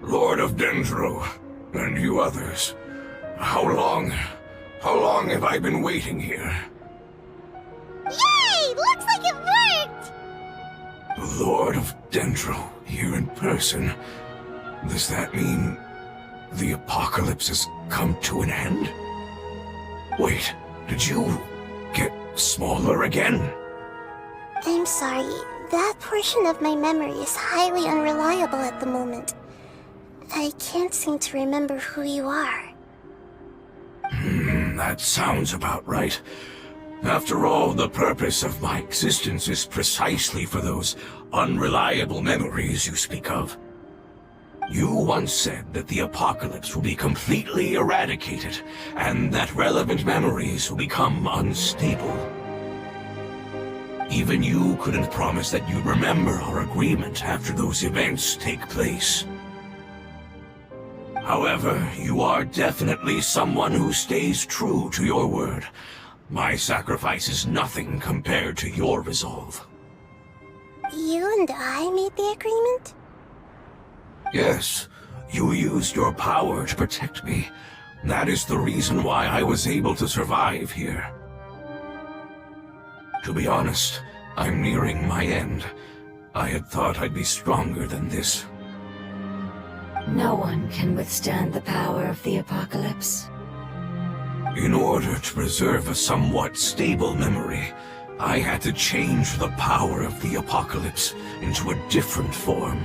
Lord of Dendro, and you others, how long have I been waiting here? Yay! Looks like it worked! The Lord of Dendro, here in person. Does that mean the apocalypse has come to an end? Wait, did you get smaller again? I'm sorry. That portion of my memory is highly unreliable at the moment. I can't seem to remember who you are. That sounds about right. After all, the purpose of my existence is precisely for those unreliable memories you speak of. You once said that the apocalypse will be completely eradicated, and that relevant memories will become unstable. Even you couldn't promise that you'd remember our agreement after those events take place. However, you are definitely someone who stays true to your word. My sacrifice is nothing compared to your resolve. You and I made the agreement? Yes, you used your power to protect me. That is the reason why I was able to survive here. To be honest, I'm nearing my end. I had thought I'd be stronger than this. No one can withstand the power of the apocalypse. In order to preserve a somewhat stable memory, I had to change the power of the apocalypse into a different form.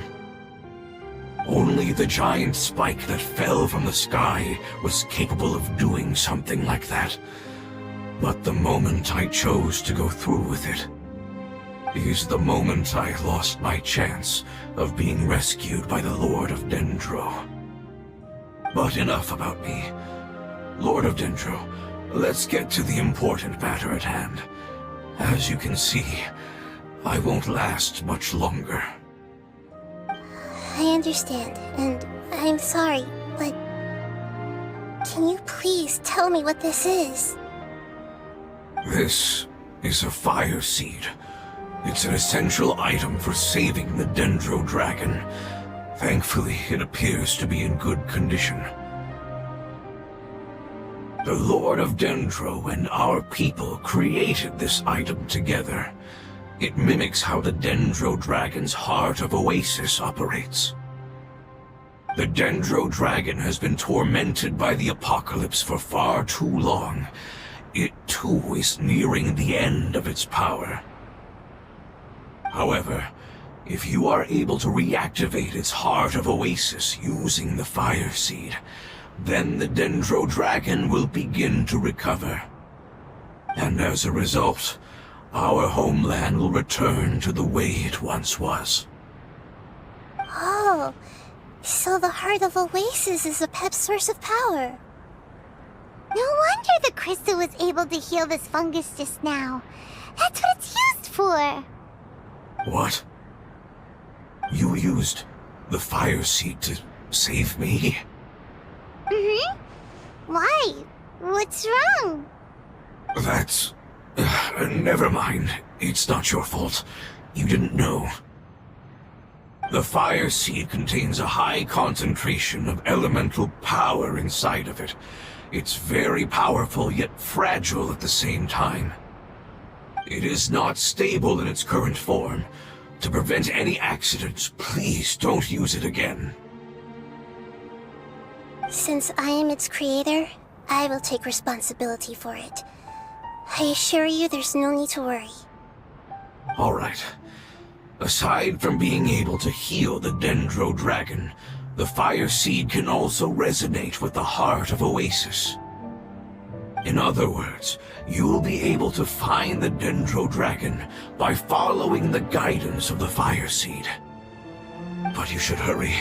Only the giant spike that fell from the sky was capable of doing something like that. But the moment I chose to go through with it is the moment I lost my chance of being rescued by the Lord of Dendro. But enough about me. Lord of Dendro, let's get to the important matter at hand. As you can see, I won't last much longer. I understand, and I'm sorry, but... Can you please tell me what this is? This is a fire seed. It's an essential item for saving the Dendro Dragon. Thankfully, it appears to be in good condition. The Lord of Dendro and our people created this item together. It mimics how the Dendro Dragon's Heart of Oasis operates. The Dendro Dragon has been tormented by the apocalypse for far too long. It too is nearing the end of its power. However, if you are able to reactivate its Heart of Oasis using the Fire Seed, then the Dendro Dragon will begin to recover. And as a result, our homeland will return to the way it once was. Oh, so the Heart of Oasis is a pep source of power. No wonder the crystal was able to heal this fungus just now. That's what it's used for. What? You used the Fire Seed to save me? Mm-hmm. Why? What's wrong? That's... never mind. It's not your fault. You didn't know. The Fire Seed contains a high concentration of elemental power inside of it. It's very powerful, yet fragile at the same time. It is not stable in its current form. To prevent any accidents, please don't use it again. Since I am its creator, I will take responsibility for it. I assure you there's no need to worry. Alright. Aside from being able to heal the Dendro Dragon, the Fire Seed can also resonate with the Heart of Oasis. In other words, you'll be able to find the Dendro Dragon by following the guidance of the Fire Seed. But you should hurry.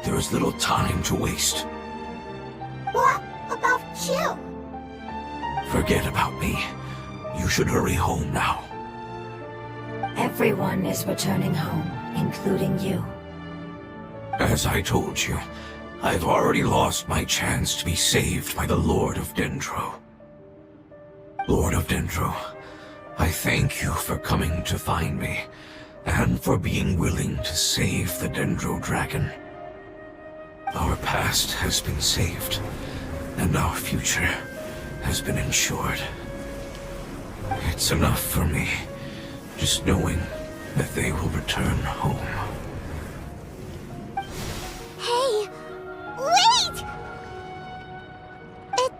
There is little time to waste. What about you? Forget about me. You should hurry home now. Everyone is returning home, including you. As I told you, I've already lost my chance to be saved by the Lord of Dendro. Lord of Dendro, I thank you for coming to find me, and for being willing to save the Dendro Dragon. Our past has been saved, and our future has been ensured. It's enough for me, just knowing that they will return home. Hey, wait! It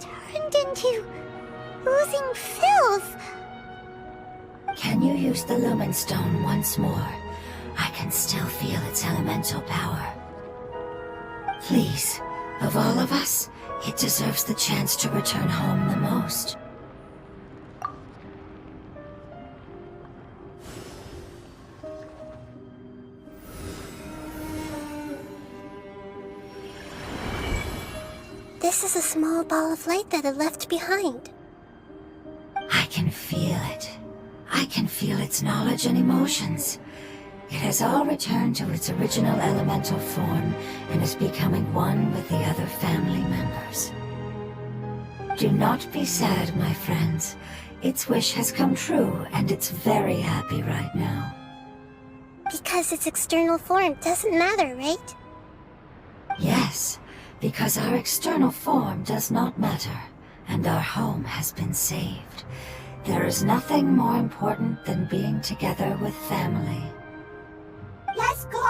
turned into oozing filth. Can you use the Lumen Stone once more? I can still feel its elemental power. Please, of all of us, it deserves the chance to return home the most. This is a small ball of light that it left behind. I can feel it. I can feel its knowledge and emotions. It has all returned to its original elemental form and is becoming one with the other family members. Do not be sad, my friends. Its wish has come true, and it's very happy right now. Because its external form doesn't matter, right? Yes, because our external form does not matter, and our home has been saved. There is nothing more important than being together with family. Let's go!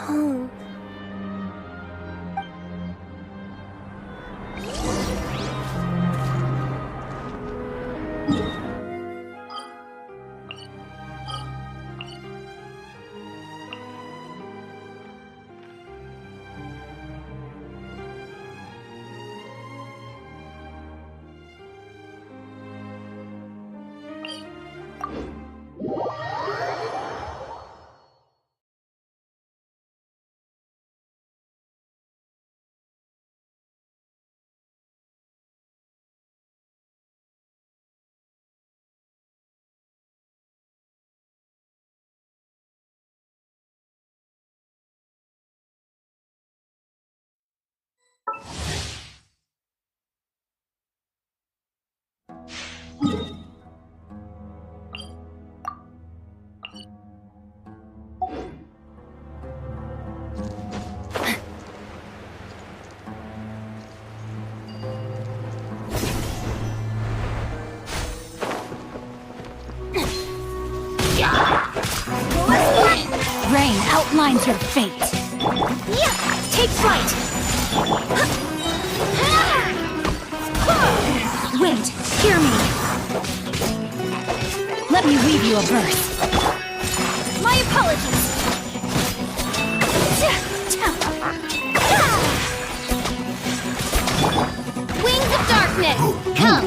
Home. Rain outlines your fate. Take flight. Wait, hear me. Let me weave you a verse. My apologies. Wings of darkness, come.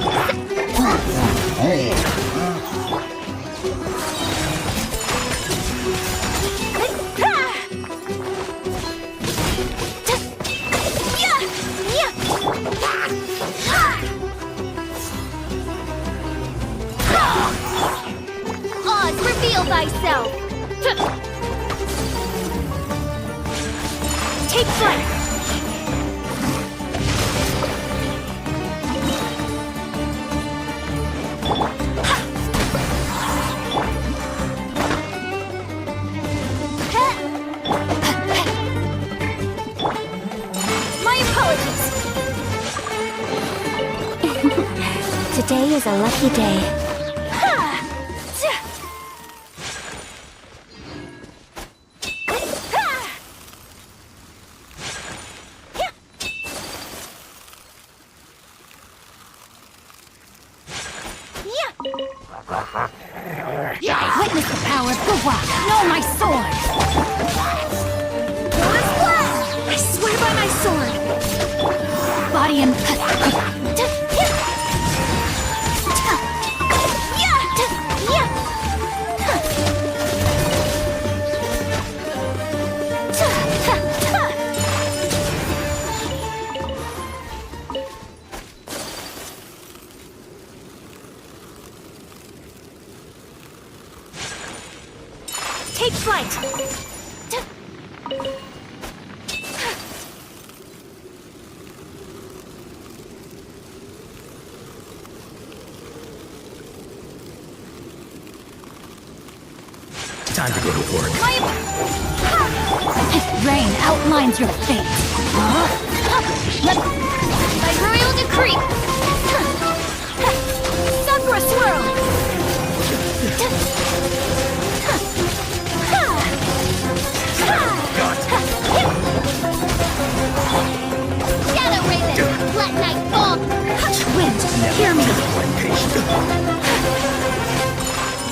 Oz, reveal thyself! Take flight! My apologies! Today is a lucky day. Witness the power of Bawaan. Know my sword. I swear by my sword. Body and take flight! Time to go to work. Rain outlines your fate. By royal decree! Sakura swirl! Shadow Raven, let night fall! Wind, hear me!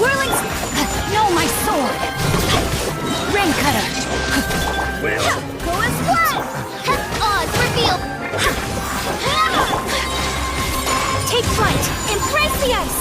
Whirling... Know my sword! Rain cutter! Go as one! Oz, reveal! Take flight! Embrace the ice!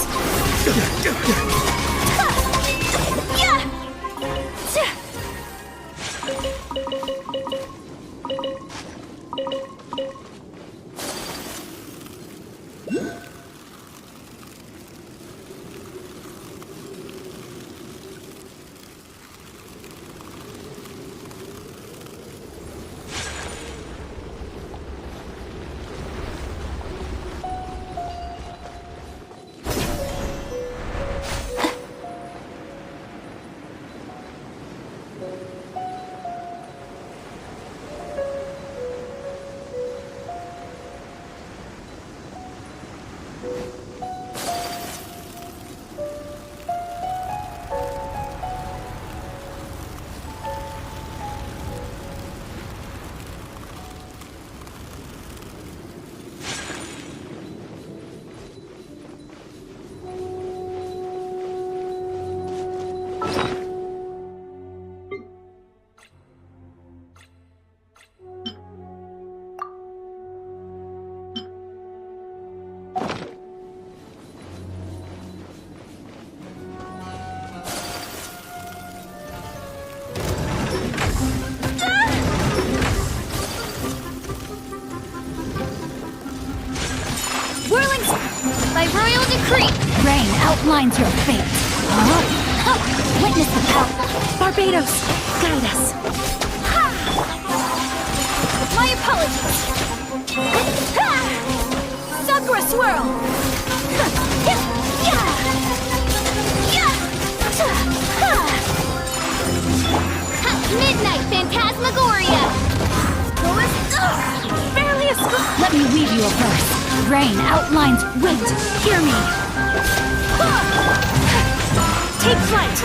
By royal decree, rain outlines your fate. Witness the power. Barbados, guide us. My apologies. Sakura swirl. Midnight phantasmagoria. Barely escaped. Let me weave you a verse. Rain outlines wind. Hear me. Take flight.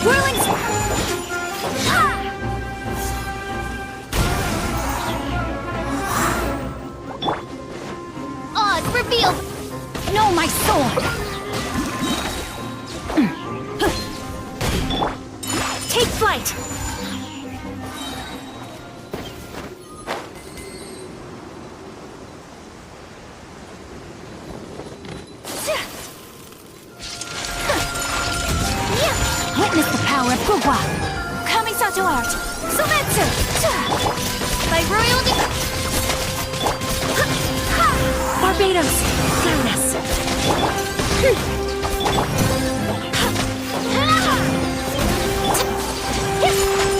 Whirling. Revealed! No, my sword! Take flight! Witness the power of Gugwa! Kamisato art! Sometsu! By royal decree! Barbados, guide us.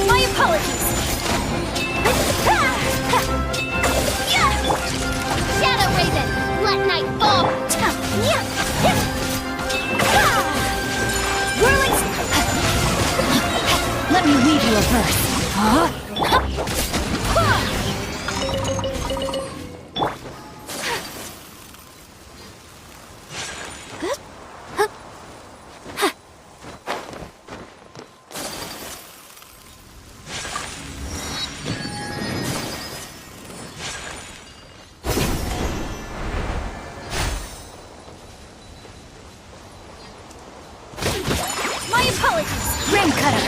My apologies. Shadow Raven, let night fall. Whirling. Let me weave you a verse. Rain cutter.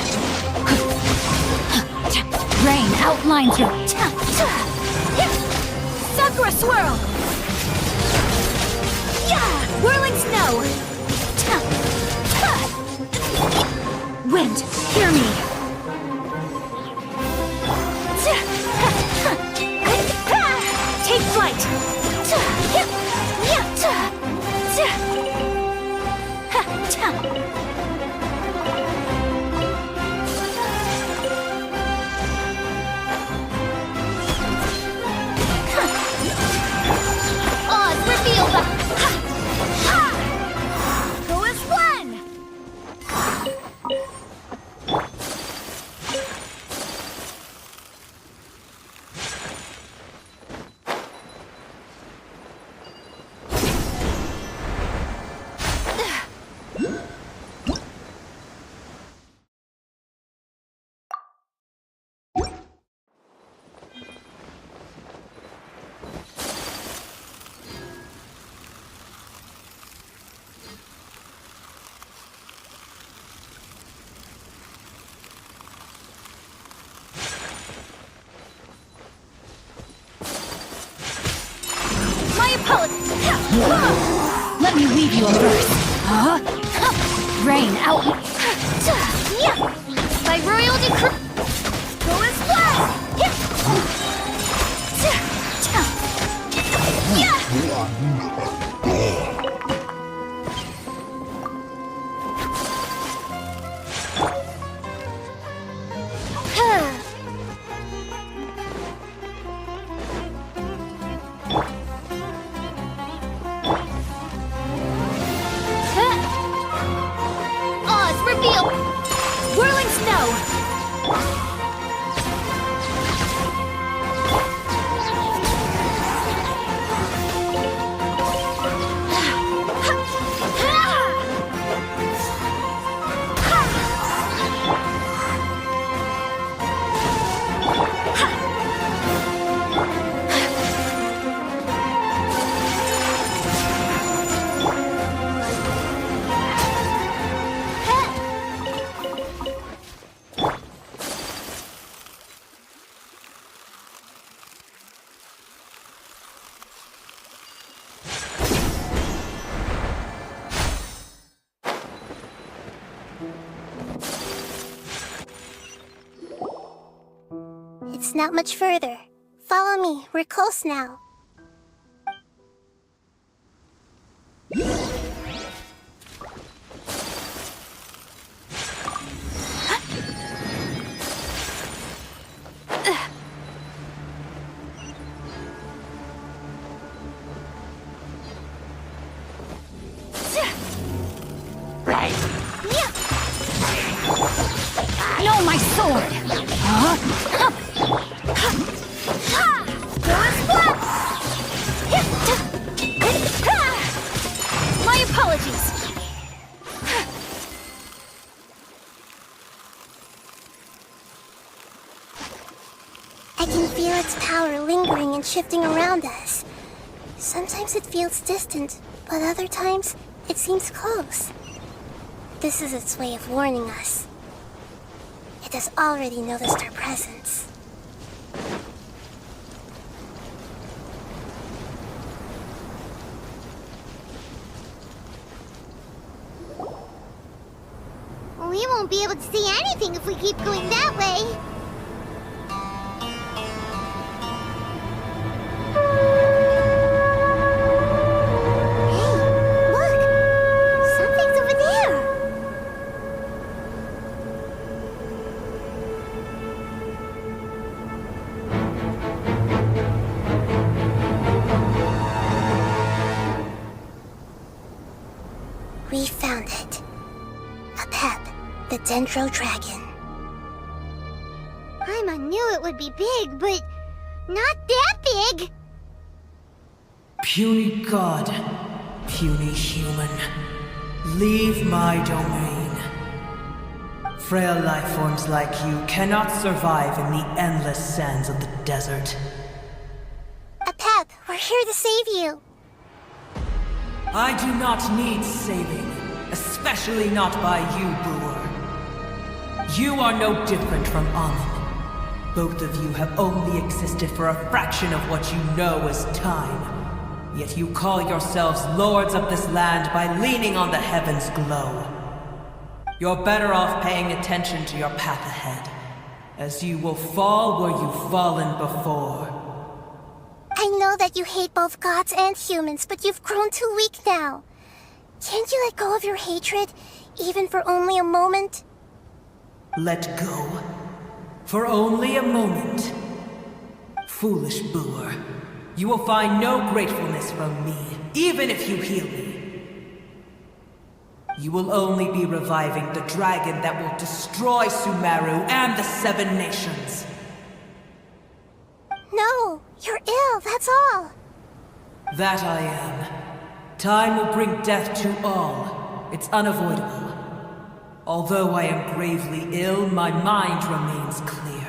Rain outlines your Sakura swirl. Whirling snow. Wind, hear me. Take flight. Let me weave you a verse. Rain out. By royal decree. Go as flat. is not much further. Follow me, we're close now. No, my sword! My apologies! I can feel its power lingering and shifting around us. Sometimes it feels distant, but other times it seems close. This is its way of warning us. It has already noticed our presence. We won't be able to see anything if we keep going that way. Hey, look! Something's over there! We found it. A pep, the Dendro Dragon. Paimon knew it would be big, but not that big! Puny god, puny human, leave my domain. Frail life forms like you cannot survive in the endless sands of the desert. A pep, we're here to save you. I do not need saving, especially not by you, Boor. You are no different from Amun. Both of you have only existed for a fraction of what you know as time. Yet you call yourselves lords of this land by leaning on the heavens' glow. You're better off paying attention to your path ahead, as you will fall where you've fallen before. I know that you hate both gods and humans, but you've grown too weak now. Can't you let go of your hatred, even for only a moment? Let go? For only a moment? Foolish Boor. You will find no gratefulness from me, even if you heal me. You will only be reviving the dragon that will destroy Sumeru and the Seven Nations. No, you're ill, that's all. That I am. Time will bring death to all. It's unavoidable. Although I am gravely ill, my mind remains clear.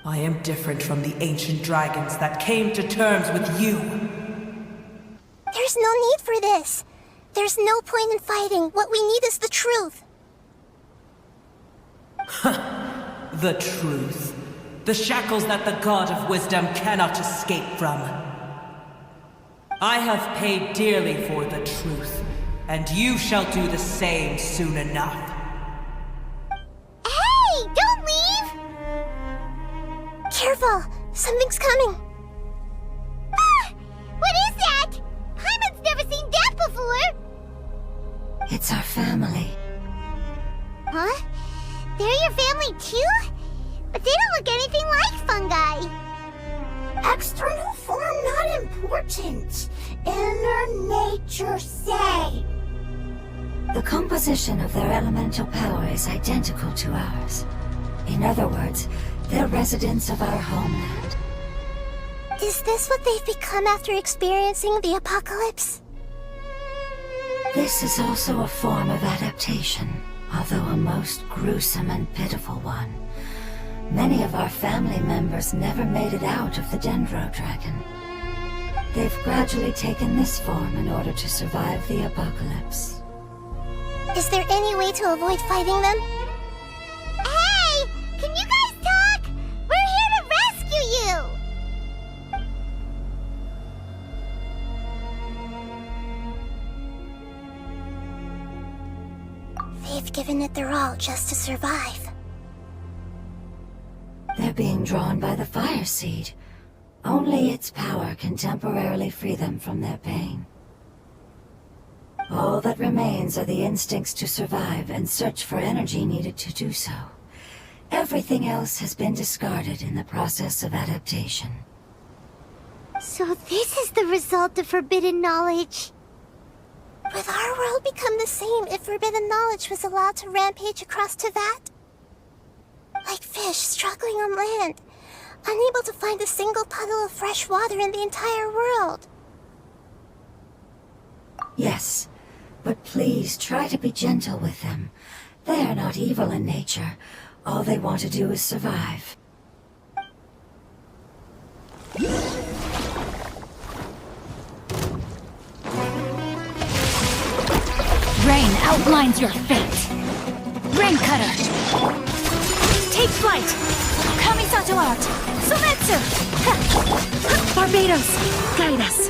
I am different from the ancient dragons that came to terms with you. There's no need for this. There's no point in fighting. What we need is the truth. The truth. The shackles that the God of Wisdom cannot escape from. I have paid dearly for the truth, and you shall do the same soon enough. Hey! Don't leave! Careful! Something's coming! Ah! What is that? Paimon's never seen that before! It's our family. Huh? They're your family too? But they don't look anything like fungi. External form not important. Inner nature say. The composition of their elemental power is identical to ours. In other words, they're residents of our homeland. Is this what they've become after experiencing the apocalypse? This is also a form of adaptation, although a most gruesome and pitiful one. Many of our family members never made it out of the Dendro Dragon. They've gradually taken this form in order to survive the apocalypse. Is there any way to avoid fighting them? Hey! Can you guys talk? We're here to rescue you! They've given it their all just to survive. Their They're being drawn by the fire seed. Only its power can temporarily free them from their pain. All that remains are the instincts to survive and search for energy needed to do so. Everything else has been discarded in the process of adaptation. So this is the result of forbidden knowledge. Would our world become the same if forbidden knowledge was allowed to rampage across Teyvat? Like fish struggling on land, unable to find a single puddle of fresh water in the entire world. Yes, but please try to be gentle with them. They are not evil in nature. All they want to do is survive. Rain outlines your fate. Rain Cutter. Take flight. Kamisato out. Sometsu. Ha. Barbados, guide us.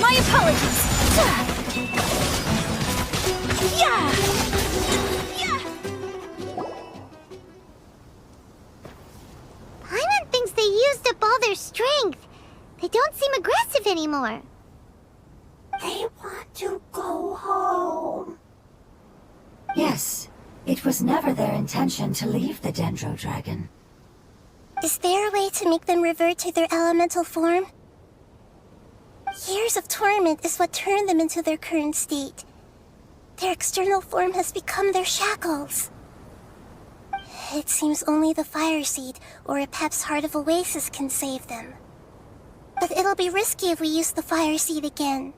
My apologies. Yeah. Paimon thinks they used up all their strength. They don't seem aggressive anymore. They want to go home. Yes, it was never their intention to leave the Dendro Dragon. Is there a way to make them revert to their elemental form? Years of torment is what turned them into their current state. Their external form has become their shackles. It seems only the Fire Seed or a Pep's Heart of Oasis can save them. But it'll be risky if we use the Fire Seed again.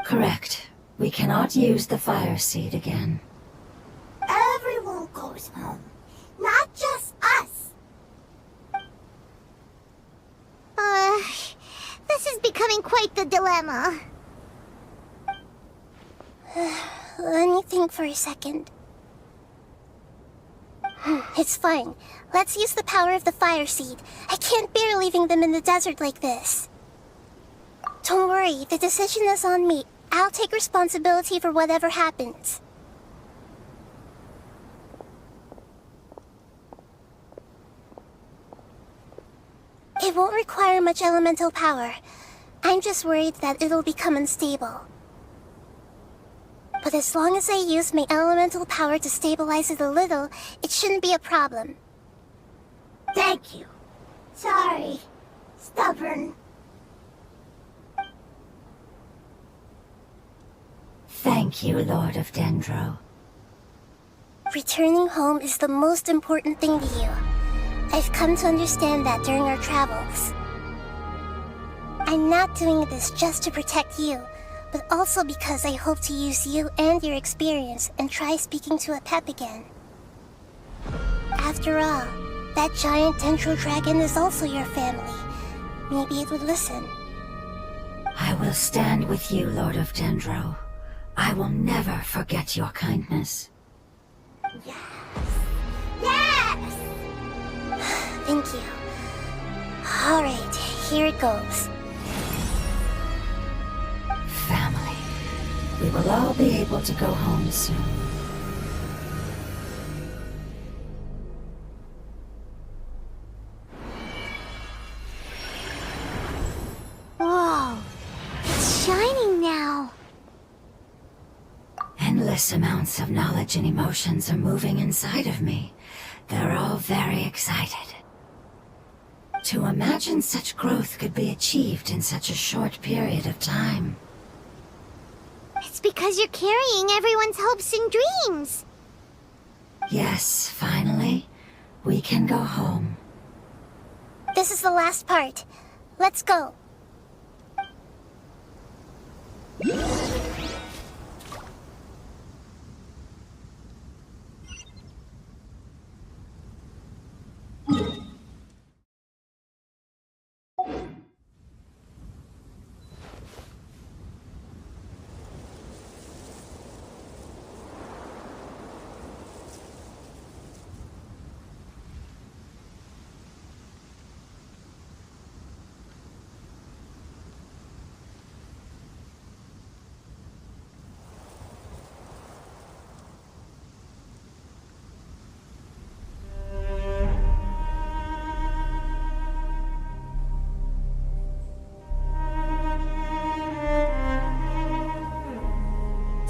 Correct. We cannot use the fire seed again. Everyone goes home, not just us. This is becoming quite the dilemma. Let me think for a second. It's fine. Let's use the power of the Fire Seed. I can't bear leaving them in the desert like this. Don't worry, the decision is on me. I'll take responsibility for whatever happens. It won't require much elemental power. I'm just worried that it'll become unstable. But as long as I use my elemental power to stabilize it a little, it shouldn't be a problem. Thank you. Sorry. Stubborn. Thank you, Lord of Dendro. Returning home is the most important thing to you. I've come to understand that during our travels. I'm not doing this just to protect you, but also because I hope to use you and your experience and try speaking to a Pep again. After all, that giant Dendro Dragon is also your family. Maybe it would listen. I will stand with you, Lord of Dendro. I will never forget your kindness. Yes. Yes! Thank you. Alright, here it goes. Family. We will all be able to go home soon. Whoa, it's shining now. Endless amounts of knowledge and emotions are moving inside of me. They're all very excited. To imagine such growth could be achieved in such a short period of time. It's because you're carrying everyone's hopes and dreams. Yes, finally, we can go home. This is the last part. Let's go.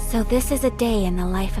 So this is a day in the life of